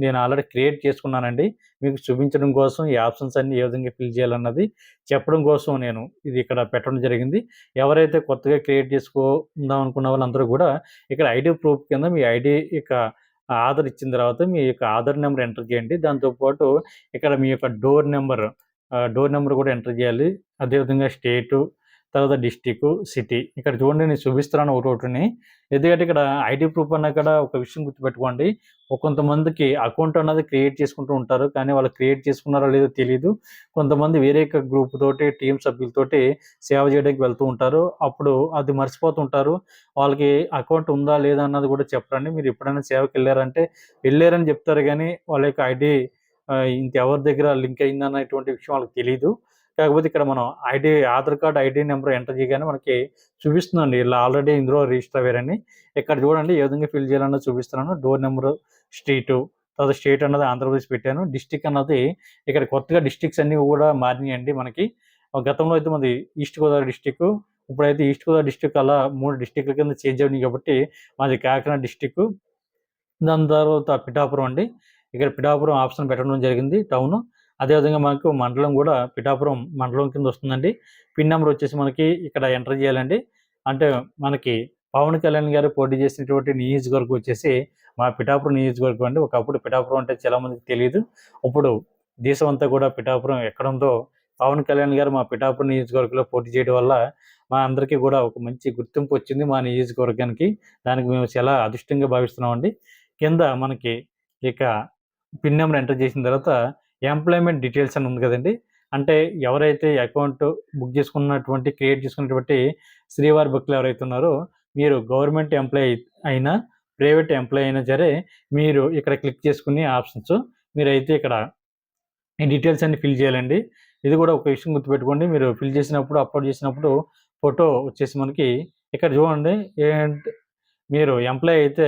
నేను ఆల్రెడీ క్రియేట్ చేసుకున్నానండి. మీకు చూపించడం కోసం ఈ ఆప్షన్స్ అన్నీ ఏ విధంగా ఫిల్ చేయాలన్నది చెప్పడం కోసం నేను ఇది ఇక్కడ పెట్టడం జరిగింది. ఎవరైతే కొత్తగా క్రియేట్ చేసుకుందాం అనుకున్న వాళ్ళందరూ కూడా ఇక్కడ ఐడి ప్రూఫ్ కింద మీ ఐడి ఇక ఆధార్ ఇచ్చిన తర్వాత మీ యొక్క ఆధార్ నెంబర్ ఎంటర్ చేయండి. దాంతోపాటు ఇక్కడ మీ యొక్క డోర్ నెంబర్ కూడా ఎంటర్ చేయాలి. అదేవిధంగా స్టేటు, తర్వాత డిస్ట్రిక్ట్, సిటీ. ఇక్కడ చూడండి, నేను చూపిస్తున్నాను ఒకటొకటిని. ఎందుకంటే ఇక్కడ ఐడి ప్రూఫ్ అన్న కాడ ఒక విషయం గుర్తుపెట్టుకోండి, కొంతమందికి అకౌంట్ అన్నది క్రియేట్ చేసుకుంటూ ఉంటారు, కానీ వాళ్ళు క్రియేట్ చేసుకున్నారో లేదో తెలీదు. కొంతమంది వేరే గ్రూప్ తోటి, టీం సభ్యులతోటి సేవ చేయడానికి వెళ్తూ ఉంటారు. అప్పుడు అది మర్చిపోతుంటారు. వాళ్ళకి అకౌంట్ ఉందా లేదా అన్నది కూడా చెప్పరండి. మీరు ఎప్పుడైనా సేవకి వెళ్ళారని చెప్తారు, కానీ వాళ్ళ యొక్క ఐడి ఇంకెవరి దగ్గర లింక్ అయిందన్నటువంటి విషయం వాళ్ళకి తెలీదు. కాకపోతే ఇక్కడ మనం Aadhaar card ID number enter చేయగానే మనకి చూపిస్తుందండి, ఇలా ఆల్రెడీ ఇందులో రిజిస్టర్ అయ్యారని. ఇక్కడ చూడండి ఏ విధంగా ఫిల్ చేయాలన్నది చూపిస్తున్నాను. డోర్ నెంబరు, స్ట్రీటు, తర్వాత స్టేట్ అన్నది ఆంధ్రప్రదేశ్ పెట్టాను. డిస్ట్రిక్ట్ అన్నది ఇక్కడ కొత్తగా డిస్ట్రిక్ట్స్ అన్నీ కూడా మారినాయండి మనకి. గతంలో అయితే మాది ఈస్ట్ గోదావరి డిస్ట్రిక్ట్, ఇప్పుడైతే ఈస్ట్ గోదావరి డిస్ట్రిక్ట్ అలా 3 డిస్ట్రిక్ట్ల కింద చేంజ్ అయినాయి కాబట్టి మాది కాకినాడ డిస్ట్రిక్ట్. దాని తర్వాత పిఠాపురం అండి. ఇక్కడ పిఠాపురం ఆప్షన్ పెట్టడం జరిగింది, టౌను. అదేవిధంగా మనకు మండలం కూడా పిఠాపురం మండలం కింద వస్తుందండి. పిన్ నెంబర్ వచ్చేసి మనకి ఇక్కడ ఎంటర్ చేయాలండి. అంటే మనకి పవన్ కళ్యాణ్ గారు పోటీ చేసినటువంటి నియోజకవర్గం వచ్చేసి మా పిఠాపురం నియోజకవర్గం అండి. ఒకప్పుడు పిఠాపురం అంటే చాలా మందికి తెలియదు. ఇప్పుడు దేశం అంతా కూడా పిఠాపురం ఎక్కడుందో పవన్ కళ్యాణ్ గారు మా పిఠాపురం నియోజకవర్గంలో పోటీ చేయడం వల్ల మా అందరికీ కూడా ఒక మంచి గుర్తింపు వచ్చింది మా నియోజకవర్గానికి. దానికి మేము చాలా అదృష్టంగా భావిస్తున్నామండి. కింద మనకి ఇక పిన్ నెంబర్ ఎంటర్ చేసిన తర్వాత ఎంప్లాయ్మెంట్ డీటెయిల్స్ అని ఉంది కదండి. అంటే ఎవరైతే అకౌంట్ క్రియేట్ చేసుకున్నటువంటి శ్రీవారి భక్తులు ఎవరైతే ఉన్నారో, మీరు గవర్నమెంట్ ఎంప్లాయీ అయినా, ప్రైవేట్ ఎంప్లాయీ అయినా సరే, మీరు ఇక్కడ క్లిక్ చేసుకుని ఆప్షన్స్ మీరైతే ఇక్కడ ఈ డీటెయిల్స్ అన్ని ఫిల్ చేయాలండి. ఇది కూడా ఒక విషయం గుర్తుపెట్టుకోండి, మీరు ఫిల్ చేసినప్పుడు, అప్లోడ్ చేసినప్పుడు ఫోటో వచ్చేసి మనకి ఇక్కడ చూడండి. ఏంటి, మీరు ఎంప్లాయీ అయితే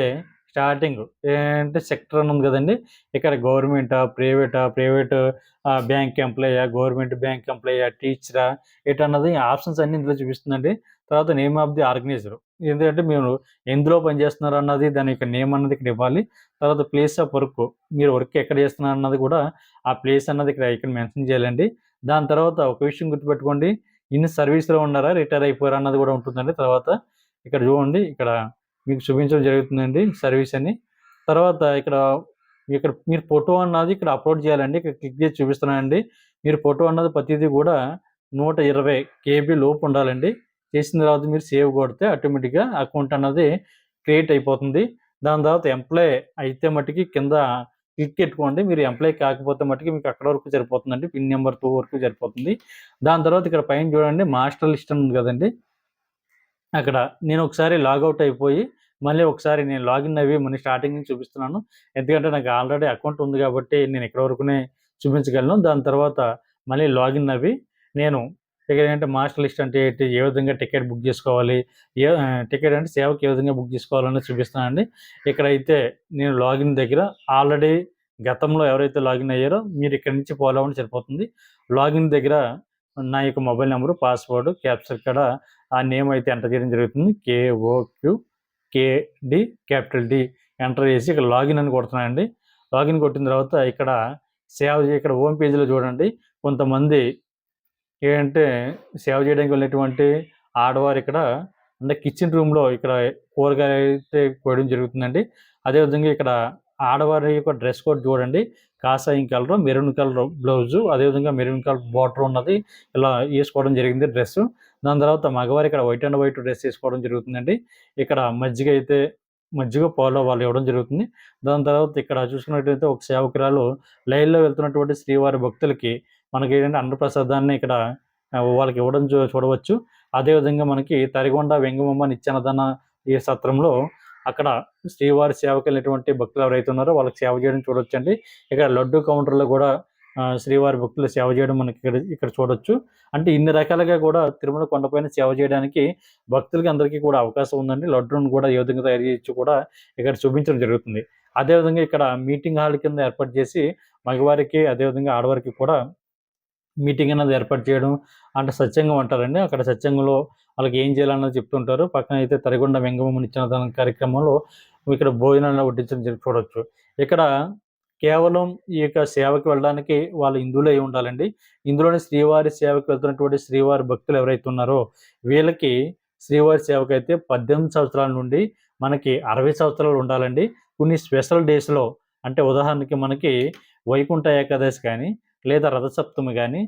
స్టార్టింగ్ ఏంటంటే సెక్టర్ అని ఉంది కదండి. ఇక్కడ గవర్నమెంటా, ప్రైవేట్ బ్యాంక్ ఎంప్లాయా, గవర్నమెంట్ బ్యాంక్ ఎంప్లాయా, టీచరా, ఏటన్నది ఆప్షన్స్ అన్నీ ఇందులో చూపిస్తుందండి. తర్వాత నేమ్ ఆఫ్ ది ఆర్గనైజర్, ఎందుకంటే మీరు ఎందులో పనిచేస్తున్నారు అన్నది, దాని యొక్క నేమ్ అన్నది ఇక్కడ ఇవ్వాలి. తర్వాత ప్లేస్ ఆఫ్ వర్క్, మీరు వర్క్ ఎక్కడ చేస్తున్నారు అన్నది కూడా ఆ ప్లేస్ అన్నది ఇక్కడ మెన్షన్ చేయాలండి. దాని తర్వాత ఒక విషయం గుర్తుపెట్టుకోండి, ఇన్ని సర్వీస్లో ఉన్నారా, రిటైర్ అయిపోయారా అన్నది కూడా ఉంటుందండి. తర్వాత ఇక్కడ చూడండి, ఇక్కడ మీకు చూపించడం జరుగుతుందండి సర్వీస్ అని. తర్వాత ఇక్కడ మీరు ఫోటో అన్నది ఇక్కడ అప్లోడ్ చేయాలండి. ఇక్కడ క్లిక్ చేసి చూపిస్తున్నానండి. మీరు ఫోటో అన్నది ప్రతిదీ కూడా 120 KB లోపు ఉండాలండి. చేసిన తర్వాత మీరు సేవ్ కొడితే ఆటోమేటిక్గా అకౌంట్ అన్నది క్రియేట్ అయిపోతుంది. దాని తర్వాత ఎంప్లాయ్ అయితే మట్టుకి కింద క్లిక్ పెట్టుకోండి. మీరు ఎంప్లాయ్ కాకపోతే మట్టుకి మీకు అక్కడ వరకు సరిపోతుందండి. పిన్ నెంబర్ 2 వరకు సరిపోతుంది. దాని తర్వాత ఇక్కడ పైన చూడండి, మాస్టర్ లిస్ట్ ఉంది కదండి. అక్కడ నేను ఒకసారి లాగౌట్ అయిపోయి మళ్ళీ ఒకసారి నేను లాగిన్ అయ్యి మళ్ళీ స్టార్టింగ్ నుంచి చూపిస్తున్నాను. ఎందుకంటే నాకు ఆల్రెడీ అకౌంట్ ఉంది కాబట్టి నేను ఇక్కడ వరకునే చూపించగలను. దాని తర్వాత మళ్ళీ లాగిన్ అవ్వి నేను ఇక్కడ ఏంటంటే మాస్టర్ లిస్ట్ అంటే ఏంటి, ఏ విధంగా టికెట్ బుక్ చేసుకోవాలి, టికెట్ అంటే సేవకి ఏ విధంగా బుక్ చేసుకోవాలని చూపిస్తానండి. ఇక్కడైతే నేను లాగిన్ దగ్గర ఆల్రెడీ గతంలో ఎవరైతే లాగిన్ అయ్యారో మీరు ఇక్కడ నుంచి ఫాలో అవ్వండి సరిపోతుంది. లాగిన్ దగ్గర నా యొక్క మొబైల్ నెంబరు, పాస్వర్డ్, క్యాప్చర్ కూడా ఆ నేమ్ అయితే ఎంటర్ చేయడం జరుగుతుంది. KOQKD క్యాపిటల్ D ఎంటర్ చేసి ఇక్కడ లాగిన్ అని కొడుతున్నానండి. లాగిన్ కొట్టిన తర్వాత ఇక్కడ ఇక్కడ హోమ్ పేజీలో చూడండి, కొంతమంది ఏంటంటే సేవ చేయడానికి వెళ్ళినటువంటి ఆడవారు ఇక్కడ అంటే కిచెన్ రూమ్లో ఇక్కడ కూరగాయలు అయితే కోయడం జరుగుతుందండి. అదేవిధంగా ఇక్కడ ఆడవారి యొక్క డ్రెస్ కోడ్ చూడండి, కాషాయం కలరు, మెరూన్ కలర్ బ్లౌజు, అదేవిధంగా మెరూన్ కలర్ బార్డర్ ఉన్నది ఇలా వేసుకోవడం జరిగింది డ్రెస్సు. దాని తర్వాత మగవారు ఇక్కడ వైట్ అండ్ వైట్ డ్రెస్ వేసుకోవడం జరుగుతుందండి. ఇక్కడ మజ్జిగ పాలు వాళ్ళు ఇవ్వడం జరుగుతుంది. దాని తర్వాత ఇక్కడ చూసుకున్నట్టయితే ఒక సేవకురాలు లైన్లో వెళ్తున్నటువంటి శ్రీవారి భక్తులకి మనకి ఏంటంటే అన్నప్రసాదాన్ని ఇక్కడ వాళ్ళకి ఇవ్వడం చూడవచ్చు. అదేవిధంగా మనకి తరిగొండ వెంగమమ్మ నిత్యాన్నదాన ఈ సత్రంలో అక్కడ శ్రీవారి సేవకి వెళ్ళినటువంటి భక్తులు ఎవరైతే ఉన్నారో వాళ్ళకి సేవ చేయడం చూడొచ్చండి. ఇక్కడ లడ్డు కౌంటర్‌లో కూడా శ్రీవారి భక్తులు సేవ చేయడం మనకి ఇక్కడ చూడొచ్చు. అంటే ఇన్ని రకాలుగా కూడా తిరుమల కొండపైన సేవ చేయడానికి భక్తులకి అందరికీ కూడా అవకాశం ఉందండి. లడ్డూను కూడా ఏ విధంగా తయారు చేయొచ్చో కూడా ఇక్కడ చూపించడం జరుగుతుంది. అదేవిధంగా ఇక్కడ మీటింగ్ హాల్ కింద ఏర్పాటు చేసి మగవారికి అదేవిధంగా ఆడవారికి కూడా మీటింగ్ అనేది ఏర్పాటు చేయడం. అంటే సత్సంగం అంటారండి. అక్కడ సత్సంగంలో వాళ్ళకి ఏం చేయాలన్నది చెప్తుంటారు. పక్కన అయితే తరిగొండ వెంగమ్మ నిత్యాన్నదానం కార్యక్రమంలో ఇక్కడ భోజనాలను వడ్డించడం చూడొచ్చు. ఇక్కడ కేవలం ఈ యొక్క సేవకి వెళ్ళడానికి వాళ్ళు హిందువులే అయి ఉండాలండి. ఇందులోనే శ్రీవారి సేవకి వెళ్తున్నటువంటి శ్రీవారి భక్తులు ఎవరైతే ఉన్నారో వీళ్ళకి శ్రీవారి సేవకైతే 18 సంవత్సరాల నుండి మనకి 60 సంవత్సరాలు ఉండాలండి. కొన్ని స్పెషల్ డేస్‌లో అంటే ఉదాహరణకి మనకి వైకుంఠ ఏకాదశి కానీ, లేదా రథసప్తమి గానీ,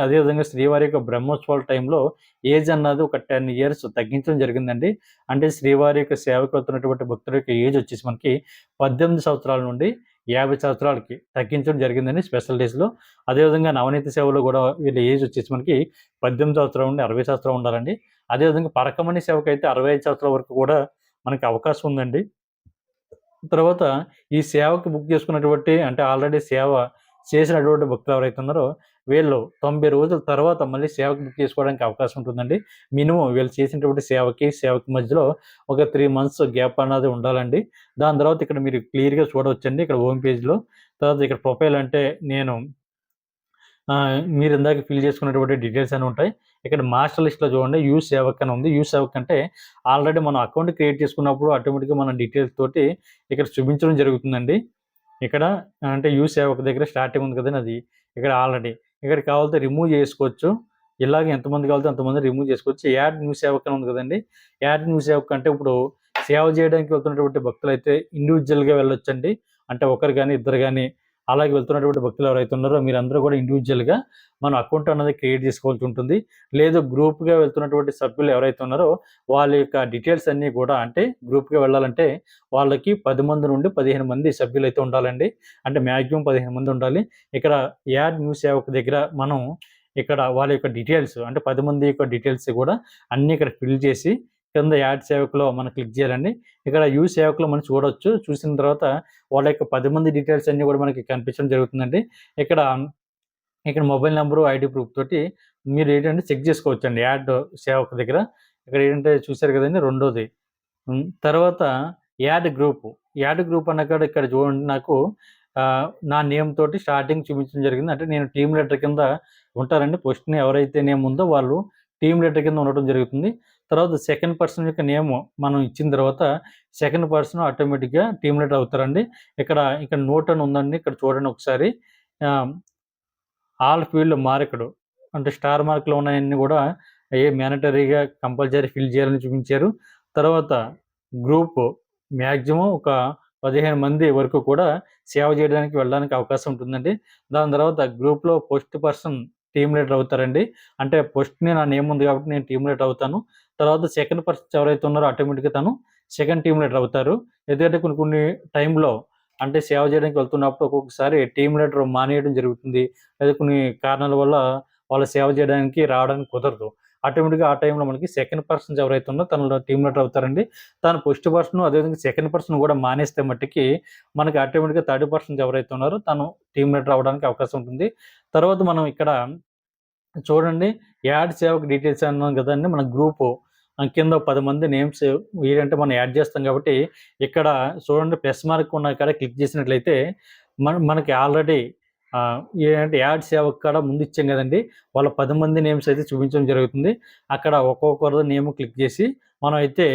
అదేవిధంగా శ్రీవారి యొక్క బ్రహ్మోత్సవాల టైంలో ఏజ్ అన్నది ఒక 10 ఇయర్స్ తగ్గించడం జరిగిందండి. అంటే శ్రీవారి యొక్క సేవకు వెళ్తున్నటువంటి భక్తుల యొక్క ఏజ్ వచ్చేసి మనకి 18 సంవత్సరాల నుండి 50 సంవత్సరాలకి తగ్గించడం జరిగిందండి స్పెషల్ డేస్‌లో. అదేవిధంగా నవనీత సేవలో గూడా వీళ్ళ ఏజ్ వచ్చేసి మనకి 18 సంవత్సరాల నుండి 60 సంవత్సరాలు ఉండాలండి. అదేవిధంగా పరకమణి సేవకైతే 65 సంవత్సరాల వరకు కూడా మనకి అవకాశం ఉందండి. తర్వాత ఈ సేవకి బుక్ చేసుకున్నటువంటి అంటే ఆల్రెడీ సేవ చేసినటువంటి భక్తులు ఎవరైతే ఉన్నారో వీళ్ళు 90 రోజుల తర్వాత మళ్ళీ సేవకి బుక్ చేసుకోవడానికి అవకాశం ఉంటుందండి. మినిమమ్ వీళ్ళు చేసినటువంటి సేవకి మధ్యలో ఒక 3 మంత్స్ గ్యాప్ అన్నది ఉండాలండి. దాని తర్వాత ఇక్కడ మీరు క్లియర్‌గా చూడవచ్చండి. ఇక్కడ హోమ్ పేజ్‌లో. తర్వాత ఇక్కడ ప్రొఫైల్ అంటే నేను మీరు ఇందాక ఫిల్ చేసుకున్నటువంటి డీటెయిల్స్ అని ఉంటాయి. ఇక్కడ మాస్టర్ లిస్ట్‌లో చూడండి సేవక్ అని ఉంది. సేవక్ అంటే ఆల్రెడీ మనం అకౌంట్ క్రియేట్ చేసుకున్నప్పుడు ఆటోమేటిక్‌గా మన డీటెయిల్స్ తోటి ఇక్కడ చూపించడం జరుగుతుందండి. ఇక్కడ అంటే సేవక్ దగ్గర స్టార్టింగ్ ఉంది కదండీ అది. ఇక్కడ ఆల్రెడీ ఇక్కడ కావాలంటే రిమూవ్ చేసుకోవచ్చు. ఇలాగ ఎంతమంది కావాలితే అంతమంది రిమూవ్ చేసుకోవచ్చు. యాడ్ న్యూ సేవక్ అని ఉంది కదండీ. యాడ్ న్యూ సేవక్ అంటే ఇప్పుడు సేవ చేయడానికి వెళ్తున్నటువంటి భక్తులైతే ఇండివిడ్యువల్‌గా వెళ్ళొచ్చండి. అంటే ఒకరు గాని, ఇద్దరు గాని అలాగే వెళ్తున్నటువంటి భక్తులు ఎవరైతే ఉన్నారో మీరందరూ కూడా ఇండివిడ్యువల్‌గా మన అకౌంట్ అన్నది క్రియేట్ చేసుకోవాల్సి ఉంటుంది. లేదు గ్రూప్‌గా వెళ్తున్నటువంటి సభ్యులు ఎవరైతే ఉన్నారో వాళ్ళ యొక్క డీటెయిల్స్ అన్నీ కూడా అంటే గ్రూప్‌గా వెళ్ళాలంటే వాళ్ళకి 10 మంది నుండి 15 మంది సభ్యులైతే ఉండాలండి. అంటే మాక్సిమం 15 మంది ఉండాలి. ఇక్కడ యాడ్ న్యూ సేవక్ దగ్గర మనం ఇక్కడ వాళ్ళ యొక్క డీటెయిల్స్ అంటే 10 మంది యొక్క డీటెయిల్స్ కూడా అన్నీ ఇక్కడ ఫిల్ చేసి కింద యాడ్ సేవక్‌లో మనం క్లిక్ చేయాలండి. ఇక్కడ సేవక్‌లో మనం చూడొచ్చు. చూసిన తర్వాత వాళ్ళ యొక్క 10 మంది డీటెయిల్స్ అన్నీ కూడా మనకి కనిపించడం జరుగుతుందండి. ఇక్కడ, ఇక్కడ మొబైల్ నంబరు, ఐడీ ప్రూఫ్ తోటి మీరేంటంటే చెక్ చేసుకోవచ్చండి యాడ్ సేవక్ దగ్గర. ఇక్కడ ఏంటంటే చూసారు కదండీ రెండోది. తర్వాత యాడ్ గ్రూప్. యాడ్ గ్రూప్ అన్న కాడ ఇక్కడ చూడండి నాకు నా నేమ్ తోటి స్టార్టింగ్ చూపించడం జరిగింది. అంటే నేను టీమ్ లీడర్ కింద ఉంటారండి. ఫస్ట్‌ని ఎవరైతే నేమ్ ఉందో వాళ్ళు టీమ్ లీడర్ కింద ఉండటం జరుగుతుంది. తర్వాత సెకండ్ పర్సన్ యొక్క నేమ్ మనం ఇచ్చిన తర్వాత సెకండ్ పర్సన్ ఆటోమేటిక్‌గా టీమ్ లీడర్ అవుతారండి. ఇక్కడ నోట్ అని ఉందండి. ఇక్కడ చూడండి ఒకసారి. ఆల్ ఫీల్డ్ మార్క్‌డ్ అంటే స్టార్ మార్క్‌లో ఉన్నాయన్నీ కూడా మ్యాండేటరీగా కంపల్సరీ ఫిల్ చేయాలని చూపించారు. తర్వాత గ్రూప్ మాక్సిమం ఒక 15 మంది వరకు కూడా సేవ చేయడానికి వెళ్ళడానికి అవకాశం ఉంటుందండి. దాని తర్వాత గ్రూప్‌లో ఫస్ట్ పర్సన్ టీమ్ లీడర్ అవుతారండి. అంటే ఫస్ట్‌ని నా నేమ్ ఉంది కాబట్టి నేను టీమ్ లీడర్ అవుతాను. తర్వాత సెకండ్ పర్సన్స్ ఎవరైతే ఉన్నారో ఆటోమేటిక్‌గా తను సెకండ్ టీమ్ లీడర్ అవుతారు. ఎందుకంటే కొన్ని కొన్ని టైంలో అంటే సేవ చేయడానికి వెళ్తున్నప్పుడు ఒక్కొక్కసారి టీమ్ లీడర్ మానేయడం జరుగుతుంది. లేదా కొన్ని కారణాల వల్ల వాళ్ళు సేవ చేయడానికి రావడానికి కుదరదు. ఆటోమేటిక్‌గా ఆ టైంలో మనకి సెకండ్ పర్సన్స్ ఎవరైతే ఉన్నారో తను టీమ్ లీడర్ అవుతారండి. తను ఫస్ట్ పర్సన్ అదేవిధంగా సెకండ్ పర్సన్ కూడా మానేస్తే మట్టికి మనకి ఆటోమేటిక్‌గా థర్డ్ పర్సన్స్ ఎవరైతే ఉన్నారో తను టీమ్ లీడర్ అవ్వడానికి అవకాశం ఉంటుంది. తర్వాత మనం ఇక్కడ చూడండి యాడ్ సేవక్ డీటెయిల్స్ అన్నాం కదండీ! మన గ్రూపు కింద 10 మంది నేమ్స్ ఏంటంటే మనం యాడ్ చేస్తాం కాబట్టి ఇక్కడ చూడండి ప్లస్ మార్క్ ఉన్న కాడ క్లిక్ చేసినట్లయితే మనకి ఆల్రెడీ ఏంటంటే యాడ్ సేవక్ కాడ ముందు ఇచ్చాం కదండీ! వాళ్ళ 10 మంది నేమ్స్ అయితే చూపించడం జరుగుతుంది. అక్కడ ఒక్కొక్కరిది నేమ్ క్లిక్ చేసి మనం అయితే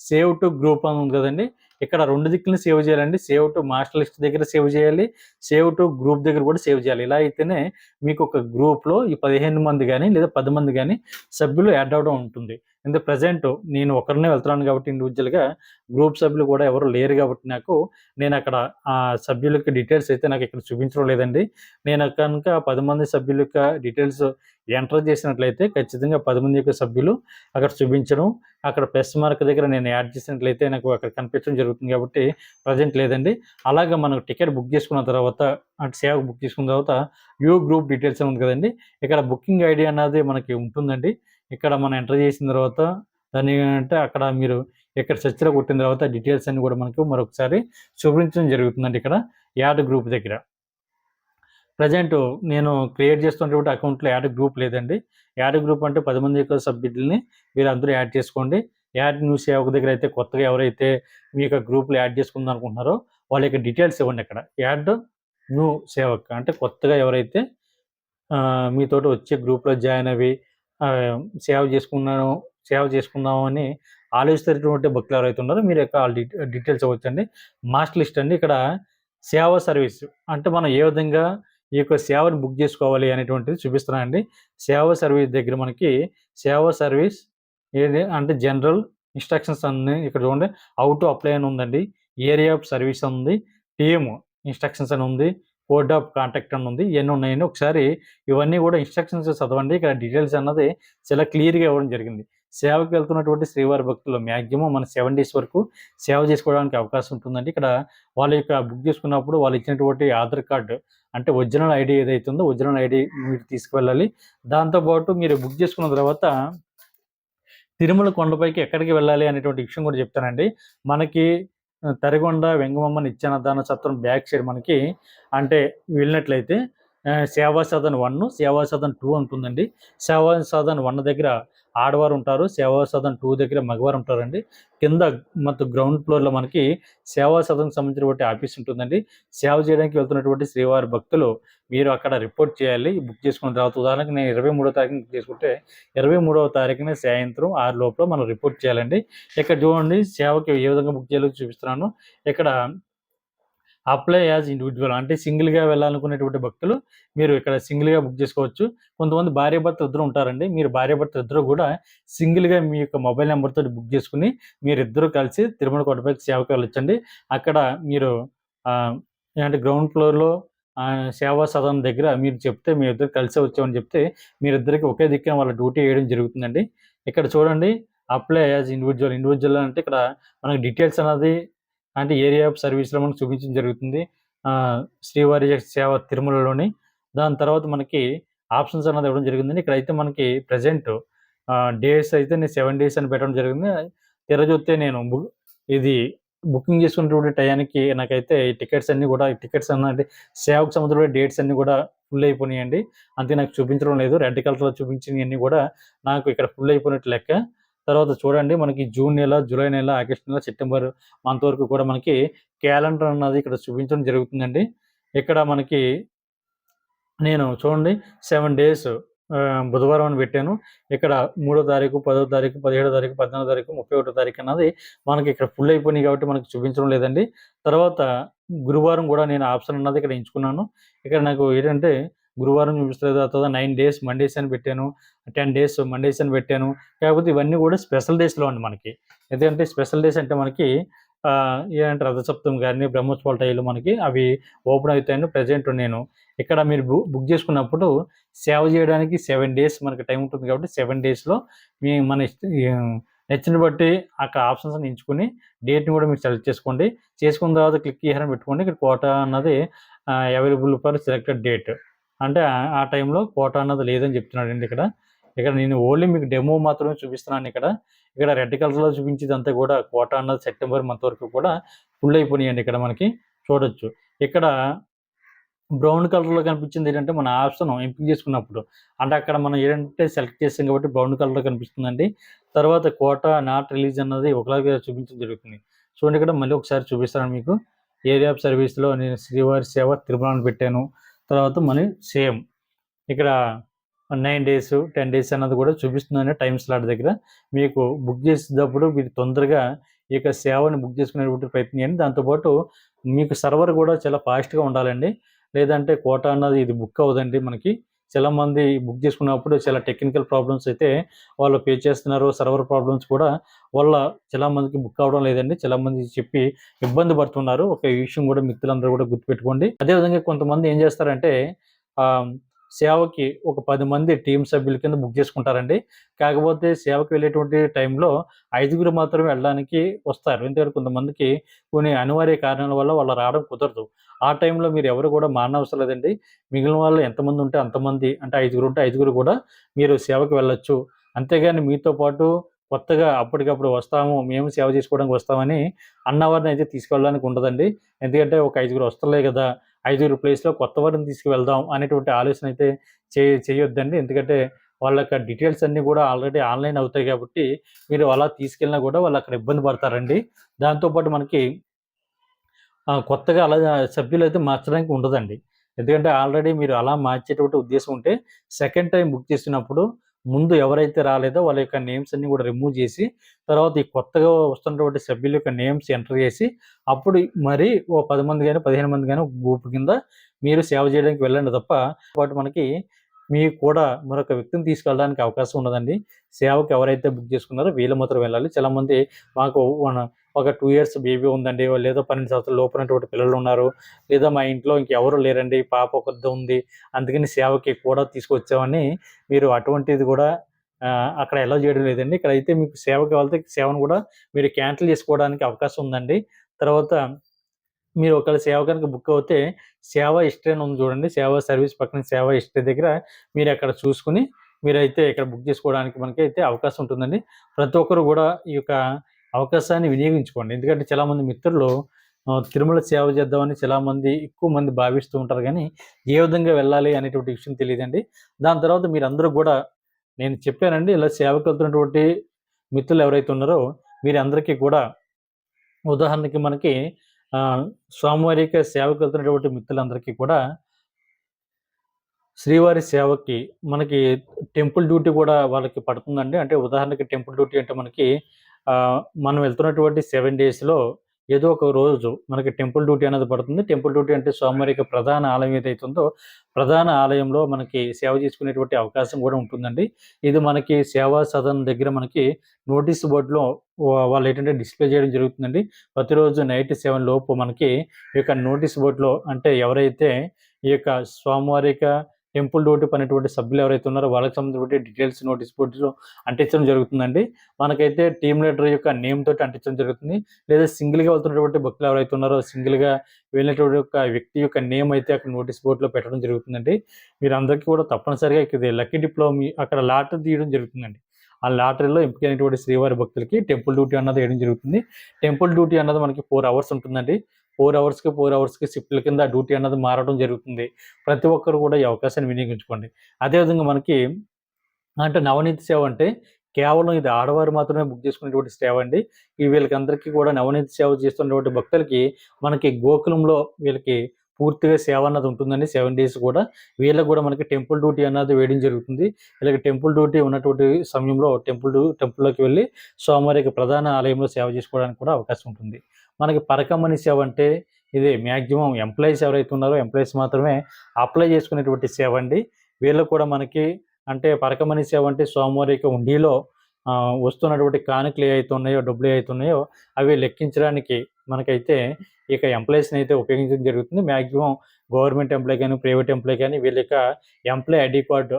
సేవ్ టు గ్రూప్ అని ఉంది కదండీ! ఇక్కడ 2 దిక్కులని సేవ్ చేయాలండి. సేవ్ టు మాస్టర్ లిస్ట్ దగ్గర సేవ్ చేయాలి. సేవ్ టు గ్రూప్ దగ్గర కూడా సేవ్ చేయాలి. ఇలా అయితేనే మీకు ఒక గ్రూప్‌లో ఈ 15 మంది గాని లేదా 10 మంది గాని సభ్యులు యాడ్ అవ్వడం ఉంటుంది. ప్రెజెంట్ నేను ఒకరినే వెళ్తున్నాను కాబట్టి ఇండివిడ్యువల్‌గా గ్రూప్ సభ్యులు కూడా ఎవరు లేరు కాబట్టి నేను అక్కడ సభ్యులకి డీటెయిల్స్ అయితే నాకు ఇక్కడ చూపించడం లేదండి. నేను కనుక 10 మంది సభ్యుల యొక్క డీటెయిల్స్ ఎంటర్ చేసినట్లయితే ఖచ్చితంగా 10 మంది యొక్క సభ్యులు అక్కడ చూపించడం, అక్కడ ప్లస్ మార్క్ దగ్గర నేను యాడ్ చేసినట్లయితే నాకు అక్కడ కనిపించడం జరుగుతుంది కాబట్టి ప్రెజెంట్ లేదండి. అలాగా మనం టికెట్ బుక్ చేసుకున్న తర్వాత అంటే సేవ బుక్ చేసుకున్న తర్వాత వ్యూ గ్రూప్ డీటెయిల్స్ అని ఉంది కదండీ! ఇక్కడ బుకింగ్ ఐడీ అన్నది మనకి ఉంటుందండి. ఇక్కడ మనం ఎంటర్ చేసిన తర్వాత దాన్ని అంటే అక్కడ మీరు ఇక్కడ సెర్చ్‌లో కొట్టిన తర్వాత డీటెయిల్స్ అన్నీ కూడా మనకు మరొకసారి చూపించడం జరుగుతుందండి ఇక్కడ యాడ్ గ్రూప్ దగ్గర. ప్రెజెంట్ నేను క్రియేట్ చేస్తున్నటువంటి అకౌంట్‌లో యాడ్ గ్రూప్ లేదండి. యాడ్ గ్రూప్ అంటే 10 మంది యొక్క సభ్యుల్ని మీరందరూ యాడ్ చేసుకోండి. యాడ్ న్యూ సేవకు దగ్గర అయితే కొత్తగా ఎవరైతే మీ యొక్క గ్రూప్‌లో యాడ్ చేసుకుందాం అనుకుంటున్నారో వాళ్ళ యొక్క డీటెయిల్స్ ఇవ్వండి అక్కడ. యాడ్ న్యూ సేవక్ అంటే కొత్తగా ఎవరైతే మీతోటి వచ్చే గ్రూప్‌లో జాయిన్ అవ్వి ఆహ్, సేవ చేసుకున్నాను సేవ చేసుకుందాం అని ఆలోచిస్తున్నటువంటి భక్తులు ఎవరైతే ఉన్నారో మీరు యొక్క డీటెయిల్స్ ఇవ్వచ్చండి. మాస్ట్ లిస్ట్ అండి. ఇక్కడ సేవా సర్వీస్ అంటే మనం ఏ విధంగా ఈ యొక్క సేవను బుక్ చేసుకోవాలి అనేటువంటిది చూపిస్తున్నానండి. సేవా సర్వీస్ దగ్గర మనకి సేవా సర్వీస్ ఏది అంటే జనరల్ ఇన్‌స్ట్రక్షన్స్ అన్నీ ఇక్కడ చూడండి. హౌ టు అప్లై అని ఉందండి. ఏరియా ఆఫ్ సర్వీస్ అని ఉంది. టీమ్ ఇన్‌స్ట్రక్షన్స్ అని ఉంది. కోడ్ ఆఫ్ కాంటాక్ట్ అని ఉంది. ఇయన్నీ ఉన్నాయండి. ఒకసారి ఇవన్నీ కూడా ఇన్‌స్ట్రక్షన్స్ చదవండి. ఇక్కడ డీటెయిల్స్ అన్నది చాలా క్లియర్‌గా ఇవ్వడం జరిగింది. సేవకి వెళ్తున్నటువంటి శ్రీవారి భక్తులు మాక్సిమం మన 7 డేస్ వరకు సేవ చేసుకోవడానికి అవకాశం ఉంటుందండి. ఇక్కడ వాళ్ళ యొక్క బుక్ చేసుకున్నప్పుడు వాళ్ళు ఇచ్చినటువంటి ఆధార్ కార్డ్ అంటే ఒరిజినల్ ఐడీ ఏదైతే ఉందో ఒరిజినల్ ఐడీ మీరు తీసుకువెళ్ళాలి. దాంతో పాటు మీరు బుక్ చేసుకున్న తర్వాత తిరుమల కొండపైకి ఎక్కడికి వెళ్ళాలి అనేటువంటి విషయం కూడా చెప్తానండి. మనకి తరిగొండ వెంగమాంబ నిత్యాన్నదాన సత్రం బ్యాక్ సైడ్ మనకి అంటే వెళ్ళినట్లయితే సేవా సదన్ 1, సేవా సదన్ 2 ఉంటుందండి. సేవా సదన్ 1 దగ్గర ఆడవారు ఉంటారు. సేవా సదన్ 2 దగ్గర మగవారు ఉంటారండి. కింద మొత్తం గ్రౌండ్ ఫ్లోర్‌లో మనకి సేవా సదన్‌కి సంబంధించినటువంటి ఆఫీస్ ఉంటుందండి. సేవ చేయడానికి వెళ్తున్నటువంటి శ్రీవారి భక్తులు మీరు అక్కడ రిపోర్ట్ చేయాలి. బుక్ చేసుకున్న తర్వాత ఉదాహరణకి నేను 23వ తారీఖున బుక్ చేసుకుంటే 23వ తారీఖున సాయంత్రం 6 లోపల మనం రిపోర్ట్ చేయాలండి. ఇక్కడ చూడండి సేవకి ఏ విధంగా బుక్ చేయాలో చూపిస్తున్నాను. ఇక్కడ అప్లై యాజ్ ఇండివిడ్యువల్ అంటే సింగిల్‌గా వెళ్ళాలనుకునేటువంటి భక్తులు మీరు ఇక్కడ సింగిల్‌గా బుక్ చేసుకోవచ్చు. కొంతమంది భార్యాభర్తలు ఇద్దరు ఉంటారండి. మీరు భార్యాభర్తలు ఇద్దరు కూడా సింగిల్‌గా మీ యొక్క మొబైల్ నంబర్‌తోటి బుక్ చేసుకొని మీరిద్దరూ కలిసి తిరుమల కొండపైకి సేవకి వెళ్ళొచ్చండి. అక్కడ మీరు ఆహ్, అంటే గ్రౌండ్ ఫ్లోర్‌లో సేవా సదన్ దగ్గర మీరు చెప్తే మేమిద్దరు కలిసే వచ్చామని చెప్తే మీరిద్దరికి ఒకే దిక్కున వాళ్ళ డ్యూటీ వేయడం జరుగుతుందండి. ఇక్కడ చూడండి అప్లై యాజ్ ఇండివిడ్యువల్. ఇండివిడ్యువల్ అంటే ఇక్కడ మనకు డీటెయిల్స్ అనేది అంటే ఏరియా ఆఫ్ సర్వీస్‌లో మనకు చూపించడం జరుగుతుంది. శ్రీవారి సేవ తిరుమలలోని. దాని తర్వాత మనకి ఆప్షన్స్ అన్నది ఇవ్వడం జరిగిందండి. ఇక్కడైతే మనకి ప్రెజెంట్ డేస్ అయితే నేను 7 డేస్ అని పెట్టడం జరిగింది. తీరా చూస్తే నేను ఇది బుకింగ్ చేసుకున్నటువంటి టయానికి నాకైతే ఈ టికెట్స్ అన్నీ కూడా ఈ టికెట్స్ అంటే సేవకు సంబంధించిన డేట్స్ అన్నీ కూడా ఫుల్ అయిపోయినాయండి. అంతే నాకు చూపించడం లేదు. రెడ్ కలర్‌లో చూపించినయన్నీ కూడా నాకు ఇక్కడ ఫుల్ అయిపోయినట్టు లెక్క. తర్వాత చూడండి మనకి జూన్ నెల, జూలై నెల, ఆగస్ట్ నెల, సెప్టెంబర్ మంత్ వరకు కూడా మనకి క్యాలెండర్ అన్నది ఇక్కడ చూపించడం జరుగుతుందండి. ఇక్కడ మనకి నేను చూడండి 7 డేస్ బుధవారం అని పెట్టాను. ఇక్కడ 3 తారీఖు, 10 తారీఖు, 17 తారీఖు, 14 తారీఖు, 31 తారీఖు అన్నది మనకి ఇక్కడ ఫుల్ అయిపోయినాయి కాబట్టి మనకు చూపించడం లేదండి. తర్వాత గురువారం కూడా నేను ఆప్షన్ అన్నది ఇక్కడ ఎంచుకున్నాను. ఇక్కడ నాకు ఏంటంటే గురువారం చూపిస్తలేదు. ఆ తర్వాత 9 డేస్ మండేస్ అని పెట్టాను. 10 డేస్ మండేస్ అని పెట్టాను. కాకపోతే ఇవన్నీ కూడా స్పెషల్ డేస్‌లో అండి మనకి. ఎందుకంటే స్పెషల్ డేస్ అంటే మనకి ఏదంటే రథసప్తమి గాని, బ్రహ్మోత్సవాల టైంలో మనకి అవి ఓపెన్ అవుతాయని ప్రెజెంట్ నేను ఇక్కడ మీరు బుక్ చేసుకున్నప్పుడు సేవ చేయడానికి 7 డేస్ మనకి టైం ఉంటుంది కాబట్టి 7 డేస్‌లో మన నచ్చిన బట్టి అక్కడ ఆప్షన్స్ అన్ని ఎంచుకొని డేట్‌ని కూడా మీరు సెలెక్ట్ చేసుకోండి. చేసుకున్న తర్వాత క్లిక్ హియర్ అని పెట్టుకోండి. ఇక్కడ కోటా అన్నది అవైలబుల్ ఫర్ సెలెక్టెడ్ డేట్. అంటే ఆ టైంలో కోటా అన్నది లేదని చెప్తున్నాడండి ఇక్కడ. ఇక్కడ నేను ఓన్లీ మీకు డెమో మాత్రమే చూపిస్తున్నాను ఇక్కడ. ఇక్కడ రెడ్ కలర్‌లో చూపించేదంతా కూడా కోటా అన్నది సెప్టెంబర్ మంత్ వరకు కూడా ఫుల్ అయిపోయినాయండి ఇక్కడ మనకి చూడొచ్చు. ఇక్కడ బ్రౌన్ కలర్‌లో కనిపించిందేంటంటే, మన ఆప్షన్ ఎంపిక చేసుకున్నప్పుడు. అంటే అక్కడ మనం ఏంటంటే సెలెక్ట్ చేసాం కాబట్టి బ్రౌన్ కలర్‌లో కనిపిస్తుందండి. తర్వాత కోటా నాట్ రిలీజ్ అన్నది ఒకలాగా చూపించడం జరుగుతుంది. చూడండి ఇక్కడ మళ్ళీ ఒకసారి చూపిస్తాను మీకు. ఏరియా ఆఫ్ సర్వీస్‌లో నేను శ్రీవారి సేవ తిరుమల అని పెట్టాను. తర్వాత మళ్ళీ సేమ్ ఇక్కడ 9 డేస్, 10 డేస్ అన్నది కూడా చూపిస్తుందండి టైమ్ స్లాట్ దగ్గర. మీకు బుక్ చేసేటప్పుడు మీరు తొందరగా ఈ యొక్క సేవని బుక్ చేసుకునేటువంటి ప్రయత్నం చేయండి. దాంతో పాటు మీకు సర్వర్ కూడా చాలా ఫాస్ట్‌గా ఉండాలండి. లేదంటే కోటా అన్నది ఇది బుక్ అవ్వదండి మనకి. చాలామంది బుక్ చేసుకున్నప్పుడు చాలా టెక్నికల్ ప్రాబ్లమ్స్ అయితే వాళ్ళు ఫేస్ చేస్తున్నారు. సర్వర్ ప్రాబ్లమ్స్ కూడా వల్ల చాలామందికి బుక్ అవ్వడం లేదండి. చాలామంది చెప్పి ఇబ్బంది పడుతున్నారు. ఒక ఈ విషయం కూడా మిత్రులందరూ కూడా గుర్తుపెట్టుకోండి. అదే విధంగా కొంతమంది ఏం చేస్తారంటే ఆహ్, సేవకి ఒక 10 మంది టీమ్ సభ్యుల కింద బుక్ చేసుకుంటారండి. కాకపోతే సేవకి వెళ్ళేటువంటి టైంలో 5గురు మాత్రమే వెళ్ళడానికి వస్తారు. ఎందుకంటే కొంతమందికి కొన్ని అనివార్య కారణాల వల్ల వాళ్ళు రావడం కుదరదు. ఆ టైంలో మీరు ఎవరు కూడా మాననవసరం లేదండి. మిగిలిన వాళ్ళు ఎంతమంది ఉంటే అంతమంది అంటే 5గురు ఉంటే 5గురు కూడా మీరు సేవకి వెళ్ళొచ్చు. అంతేగాని మీతో పాటు కొత్తగా అప్పటికప్పుడు వస్తాము, మేము సేవ చేసుకోవడానికి వస్తామని అన్నవారిని అయితే తీసుకెళ్ళడానికి ఉండదండి. ఎందుకంటే ఒక ఐదుగురు వస్తలే కదా! ఐదుగురు ప్లేస్‌లో కొత్త వారిని తీసుకువెళ్దాం అనేటువంటి ఆలోచన అయితే చేయొద్దండి. ఎందుకంటే వాళ్ళ యొక్క డీటెయిల్స్ అన్నీ కూడా ఆల్రెడీ ఆన్‌లైన్ అవుతాయి కాబట్టి, మీరు అలా తీసుకెళ్ళినా కూడా వాళ్ళు అక్కడ ఇబ్బంది పడతారండి. దాంతో పాటు మనకి కొత్తగా అలా సభ్యులైతే మార్చడానికి ఉండదండి. ఎందుకంటే ఆల్రెడీ మీరు అలా మార్చేటువంటి ఉద్దేశ్యం ఉంటే, సెకండ్ టైమ్ బుక్ చేసినప్పుడు ముందు ఎవరైతే రాలేదో వాళ్ళ యొక్క నేమ్స్ అన్నీ కూడా రిమూవ్ చేసి, తర్వాత ఈ కొత్తగా వస్తున్నటువంటి సభ్యుల యొక్క నేమ్స్ ఎంటర్ చేసి, అప్పుడు మరి ఓ 10 మంది గాని, 15 మంది గాని ఒక గ్రూప్ కింద మీరు సేవ చేయడానికి వెళ్ళండి తప్ప, పాటు మనకి మీకు కూడా మరొక వ్యక్తిని తీసుకెళ్ళడానికి అవకాశం ఉండదండి. సేవకి ఎవరైతే బుక్ చేసుకున్నారో వీళ్ళు మాత్రం వెళ్ళాలి. చాలామంది మాకు ఒక 2 ఇయర్స్ బేబీ ఉందండి, లేదా 12 సంవత్సరాల లోపునటువంటి పిల్లలున్నారు, లేదా మా ఇంట్లో ఇంకెవరు లేరండి, పాప ఒక్కతే ఉంది, అందుకని సేవకి కూడా తీసుకొచ్చామని మీరు అటువంటిది కూడా అక్కడ అలౌ చేయడం లేదండి. ఇక్కడైతే మీకు సేవకి వెళ్తే సేవను కూడా మీరు క్యాన్సిల్ చేసుకోవడానికి అవకాశం ఉందండి. తర్వాత మీరు ఒకవేళ సేవ కనుక బుక్ అవుతే సేవ హిస్టరీ అని ఉంది చూడండి. సేవ సర్వీస్ పక్కన సేవ హిస్టరీ దగ్గర మీరక్కడ చూసుకొని మీరైతే ఇక్కడ బుక్ చేసుకోవడానికి మనకైతే అవకాశం ఉంటుందండి. ప్రతి ఒక్కరు గూడా ఈ యొక్క అవకాశాన్ని వినియోగించుకోండి. ఎందుకంటే చాలామంది మిత్రులు తిరుమల సేవ చేద్దామని చాలామంది ఎక్కువ మంది భావిస్తూ ఉంటారు గానీ, ఏ విధంగా వెళ్ళాలి అనేటువంటి విషయం తెలీదండి. దాని తర్వాత మీరందరూ గూడా నేను చెప్పానండి, ఇలా సేవకెళ్తున్నటువంటి మిత్రులు ఎవరైతే ఉన్నారో వీరందరికీ కూడా ఉదాహరణకి మనకి స్వామివారికి సేవకెళ్తున్నటువంటి మిత్రులందరికీ కూడా శ్రీవారి సేవకి మనకి టెంపుల్ డ్యూటీ కూడా వాళ్ళకి పడుతుందండి. అంటే ఉదాహరణకి టెంపుల్ డ్యూటీ అంటే మనకి మనం వెళ్తున్నటువంటి 7 డేస్‌లో ఏదో ఒక రోజు మనకి టెంపుల్ డ్యూటీ అనేది పడుతుంది. టెంపుల్ డ్యూటీ అంటే స్వామివారి యొక్క ప్రధాన ఆలయం ఏదైతే ఉందో, ప్రధాన ఆలయంలో మనకి సేవ చేసుకునేటువంటి అవకాశం కూడా ఉంటుందండి. ఇది మనకి సేవా సదన్ దగ్గర మనకి నోటీస్ బోర్డ్‌లో వాళ్ళేంటంటే డిస్‌ప్లే చేయడం జరుగుతుందండి. ప్రతిరోజు నైట్ 7 లోపు మనకి ఈ యొక్క నోటీస్ బోర్డ్‌లో అంటే ఎవరైతే ఈ యొక్క స్వామివారి యొక్క టెంపుల్ డ్యూటీ పనిటువంటి సభ్యులు ఎవరైతే ఉన్నారో వాళ్ళకి సంబంధించినటువంటి డీటెయిల్స్ నోటీస్ బోర్డ్స్‌లో అంటించడం జరుగుతుందండి. మనకైతే టీమ్ లీడర్ యొక్క నేమ్ తోటి అంటించడం జరుగుతుంది. లేదా సింగిల్‌గా వెళ్తున్నటువంటి భక్తులు ఎవరైతే ఉన్నారో సింగిల్‌గా వెళ్ళినటువంటి యొక్క వ్యక్తి యొక్క నేమ్ అయితే అక్కడ నోటీస్ బోర్డ్‌లో పెట్టడం జరుగుతుందండి. మీరందరికీ కూడా తప్పనిసరిగా ఇది లక్కీ డిప్‌లో అక్కడ లాటరీ తీయడం జరుగుతుందండి. ఆ లాటరీలో ఎంపికైనటువంటి శ్రీవారి భక్తులకి టెంపుల్ డ్యూటీ అన్నది వేయడం జరుగుతుంది. టెంపుల్ డ్యూటీ అన్నది మనకి 4 అవర్స్ ఉంటుందండి. 4 అవర్స్‌కి షిఫ్ట్‌ల కింద డ్యూటీ అన్నది మారడం జరుగుతుంది. ప్రతి ఒక్కరు కూడా ఈ అవకాశాన్ని వినియోగించుకోండి. అదేవిధంగా మనకి అంటే నవనీత సేవ అంటే కేవలం ఇది ఆడవారు మాత్రమే బుక్ చేసుకునేటువంటి సేవ అండి. ఈ వీళ్ళకందరికీ కూడా నవనీత సేవ చేస్తున్నటువంటి భక్తులకి మనకి గోకులంలో వీళ్ళకి పూర్తిగా సేవ అన్నది ఉంటుందండి. 7 డేస్ కూడా. వీళ్ళకి కూడా మనకి టెంపుల్ డ్యూటీ అన్నది వేయడం జరుగుతుంది. వీళ్ళకి టెంపుల్ డ్యూటీ ఉన్నటువంటి సమయంలో టెంపుల్‌లోకి వెళ్లి స్వామివారి యొక్క ప్రధాన ఆలయంలో సేవ చేసుకోవడానికి కూడా అవకాశం ఉంటుంది. మనకి పరకమణి సేవ అంటే ఇది మాక్సిమం ఎంప్లాయీస్ ఎవరైతే ఉన్నారో ఎంప్లాయీస్ మాత్రమే అప్లై చేసుకునేటువంటి సేవ అండి. వీళ్ళకి కూడా మనకి అంటే పరకమణి సేవ అంటే స్వామివారి యొక్క హుండీలో వస్తున్నటువంటి కానుకలు ఏవైతే ఉన్నాయో, డబ్బులు ఏవైతే ఉన్నాయో అవి లెక్కించడానికి మనకైతే ఇక ఎంప్లాయీస్‌ని అయితే ఉపయోగించడం జరుగుతుంది. మాక్సిమం గవర్నమెంట్ ఎంప్లాయీ గాని, ప్రైవేట్ ఎంప్లాయీ గాని వీళ్ళ యొక్క ఎంప్లాయీ ఐడీ కార్డ్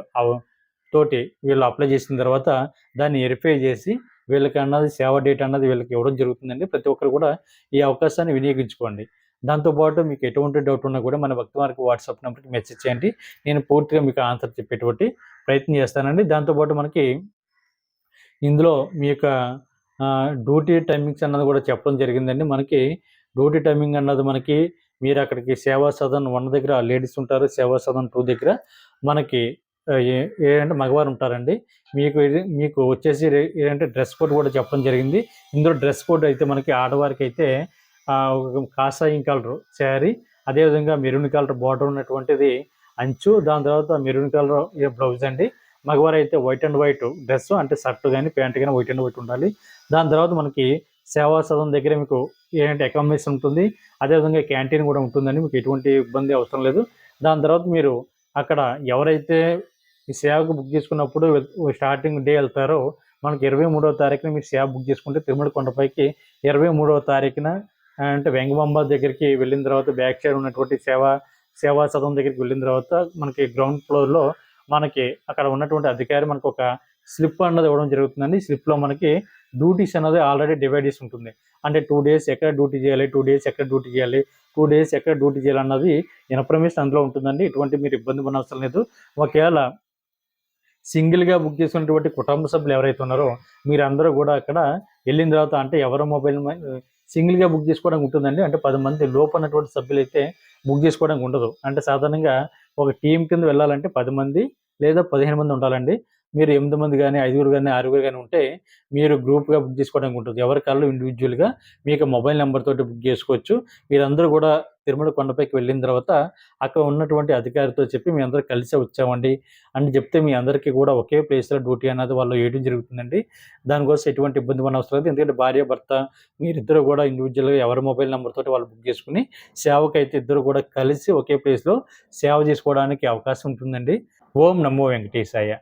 తోటి వీళ్ళు అప్లై చేసిన తర్వాత దాన్ని వెరిఫై చేసి వీళ్ళకన్నది సేవ డేట్ అన్నది వీళ్ళకి ఇవ్వడం జరుగుతుందండి. ప్రతి ఒక్కరు కూడా ఈ అవకాశాన్ని వినియోగించుకోండి. దాంతో పాటు మీకు ఎటువంటి డౌట్ ఉన్నా కూడా మన భక్తి మార్గ వాట్సాప్ నంబర్‌కి మెసేజ్ చేయండి. నేను పూర్తిగా మీకు ఆన్సర్ చెప్పేటువంటి ప్రయత్నం చేస్తానండి. దాంతో పాటు మనకి ఇందులో మీ యొక్క డ్యూటీ టైమింగ్స్ అన్నది కూడా చెప్పడం జరిగిందండి. మనకి డ్యూటీ టైమింగ్ అన్నది మనకి మీరక్కడికి సేవా సదన్ 1 దగ్గర లేడీస్ ఉంటారు. సేవా సదన్ 2 దగ్గర మనకి ఏంటంటే మగవారు ఉంటారండి. మీకు వచ్చేసి ఏంటంటే డ్రెస్ కోడ్ కూడా చెప్పడం జరిగింది. ఇందులో డ్రెస్ కోడ్ అయితే మనకి ఆడవారికైతే కాషాయం కలరు శారీ, అదేవిధంగా మెరూన్ కలర్ బార్డర్ ఉన్నటువంటిది అంచు, దాని తర్వాత మెరూన్ కలర్ బ్లౌజ్ అండి. మగవారైతే వైట్ అండ్ వైట్ డ్రెస్ అంటే షర్ట్ గాని, ప్యాంట్ గాని వైట్ అండ్ వైట్ ఉండాలి. దాని తర్వాత మనకి సేవా సదన్ దగ్గర మీకు ఏంటంటే అకామిడేషన్ ఉంటుంది. అదేవిధంగా క్యాంటీన్ కూడా ఉంటుందండి. మీకు ఎటువంటి ఇబ్బంది అవసరం లేదు. దాని తర్వాత మీరు అక్కడ ఎవరైతే ఈ సేవకు బుక్ చేసుకున్నప్పుడు స్టార్టింగ్ డే వెళ్తారో మనకి 23వ తారీఖున మీరు సేవ బుక్ చేసుకుంటే తిరుమల కొండపైకి 23వ తారీఖున అంటే వెంగమాంబ దగ్గరికి వెళ్ళిన తర్వాత బ్యాక్ సైడ్ ఉన్నటువంటి సేవా సదన్ దగ్గరికి వెళ్ళిన తర్వాత మనకి గ్రౌండ్ ఫ్లోర్‌లో మనకి అక్కడ ఉన్నటువంటి అధికారి మనకు ఒక స్లిప్ అన్నది ఇవ్వడం జరుగుతుందండి. ఈ స్లిప్‌లో మనకి డ్యూటీస్ అన్నది ఆల్రెడీ డివైడ్ చేసి ఉంటుంది. అంటే 2 డేస్ ఎక్కడ డ్యూటీ చేయాలి, 2 డేస్ ఎక్కడ డ్యూటీ చేయాలి, 2 డేస్ ఎక్కడ డ్యూటీ చేయాలన్నది ఇన్ఫర్మేషన్ అందులో ఉంటుందండి. ఎటువంటి మీరు ఇబ్బంది పడనవసరం లేదు. ఒకవేళ సింగిల్గా బుక్ చేసుకున్నటువంటి కుటుంబ సభ్యులు ఎవరైతే ఉన్నారో మీరందరూ కూడా అక్కడ వెళ్ళిన తర్వాత అంటే ఎవరి మొబైల్ సింగిల్గా బుక్ చేసుకోవడానికి ఉంటుందండి. అంటే 10 మంది లోపు ఉన్నటువంటి సభ్యులైతే బుక్ చేసుకోవడానికి ఉండదు. అంటే సాధారణంగా ఒక టీం కింద వెళ్ళాలంటే 10 మంది లేదా 15 మంది ఉండాలండి. మీరు 8 మంది గానీ, 5గురు గానీ, 6గురు గానీ ఉంటే మీరు గ్రూప్‌గా బుక్ చేసుకోవడానికి ఉంటుంది. ఎవరి కాళ్ళు ఇండివిడ్యువల్‌గా మీకు మొబైల్ నంబర్ తోటి బుక్ చేసుకోవచ్చు. మీరందరూ కూడా తిరుమల కొండపైకి వెళ్ళిన తర్వాత అక్కడ ఉన్నటువంటి అధికారితో చెప్పి మేమందరం కలిసే వచ్చామండి అని చెప్తే మీ అందరికీ కూడా ఒకే ప్లేస్‌లో డ్యూటీ అనేది వాళ్ళు ఏయడం జరుగుతుందండి. దానికోసం ఎటువంటి ఇబ్బంది పడనవసరం లేదు. ఎందుకంటే భార్యాభర్త మీరిద్దరూ కూడా ఇండివిడ్యువల్‌గా ఎవరి మొబైల్ నంబర్ తోటి వాళ్ళు బుక్ చేసుకొని సేవకైతే ఇద్దరు కూడా కలిసి ఒకే ప్లేస్‌లో సేవ చేసుకోవడానికి అవకాశం ఉంటుందండి. ఓం నమో వెంకటేశాయ.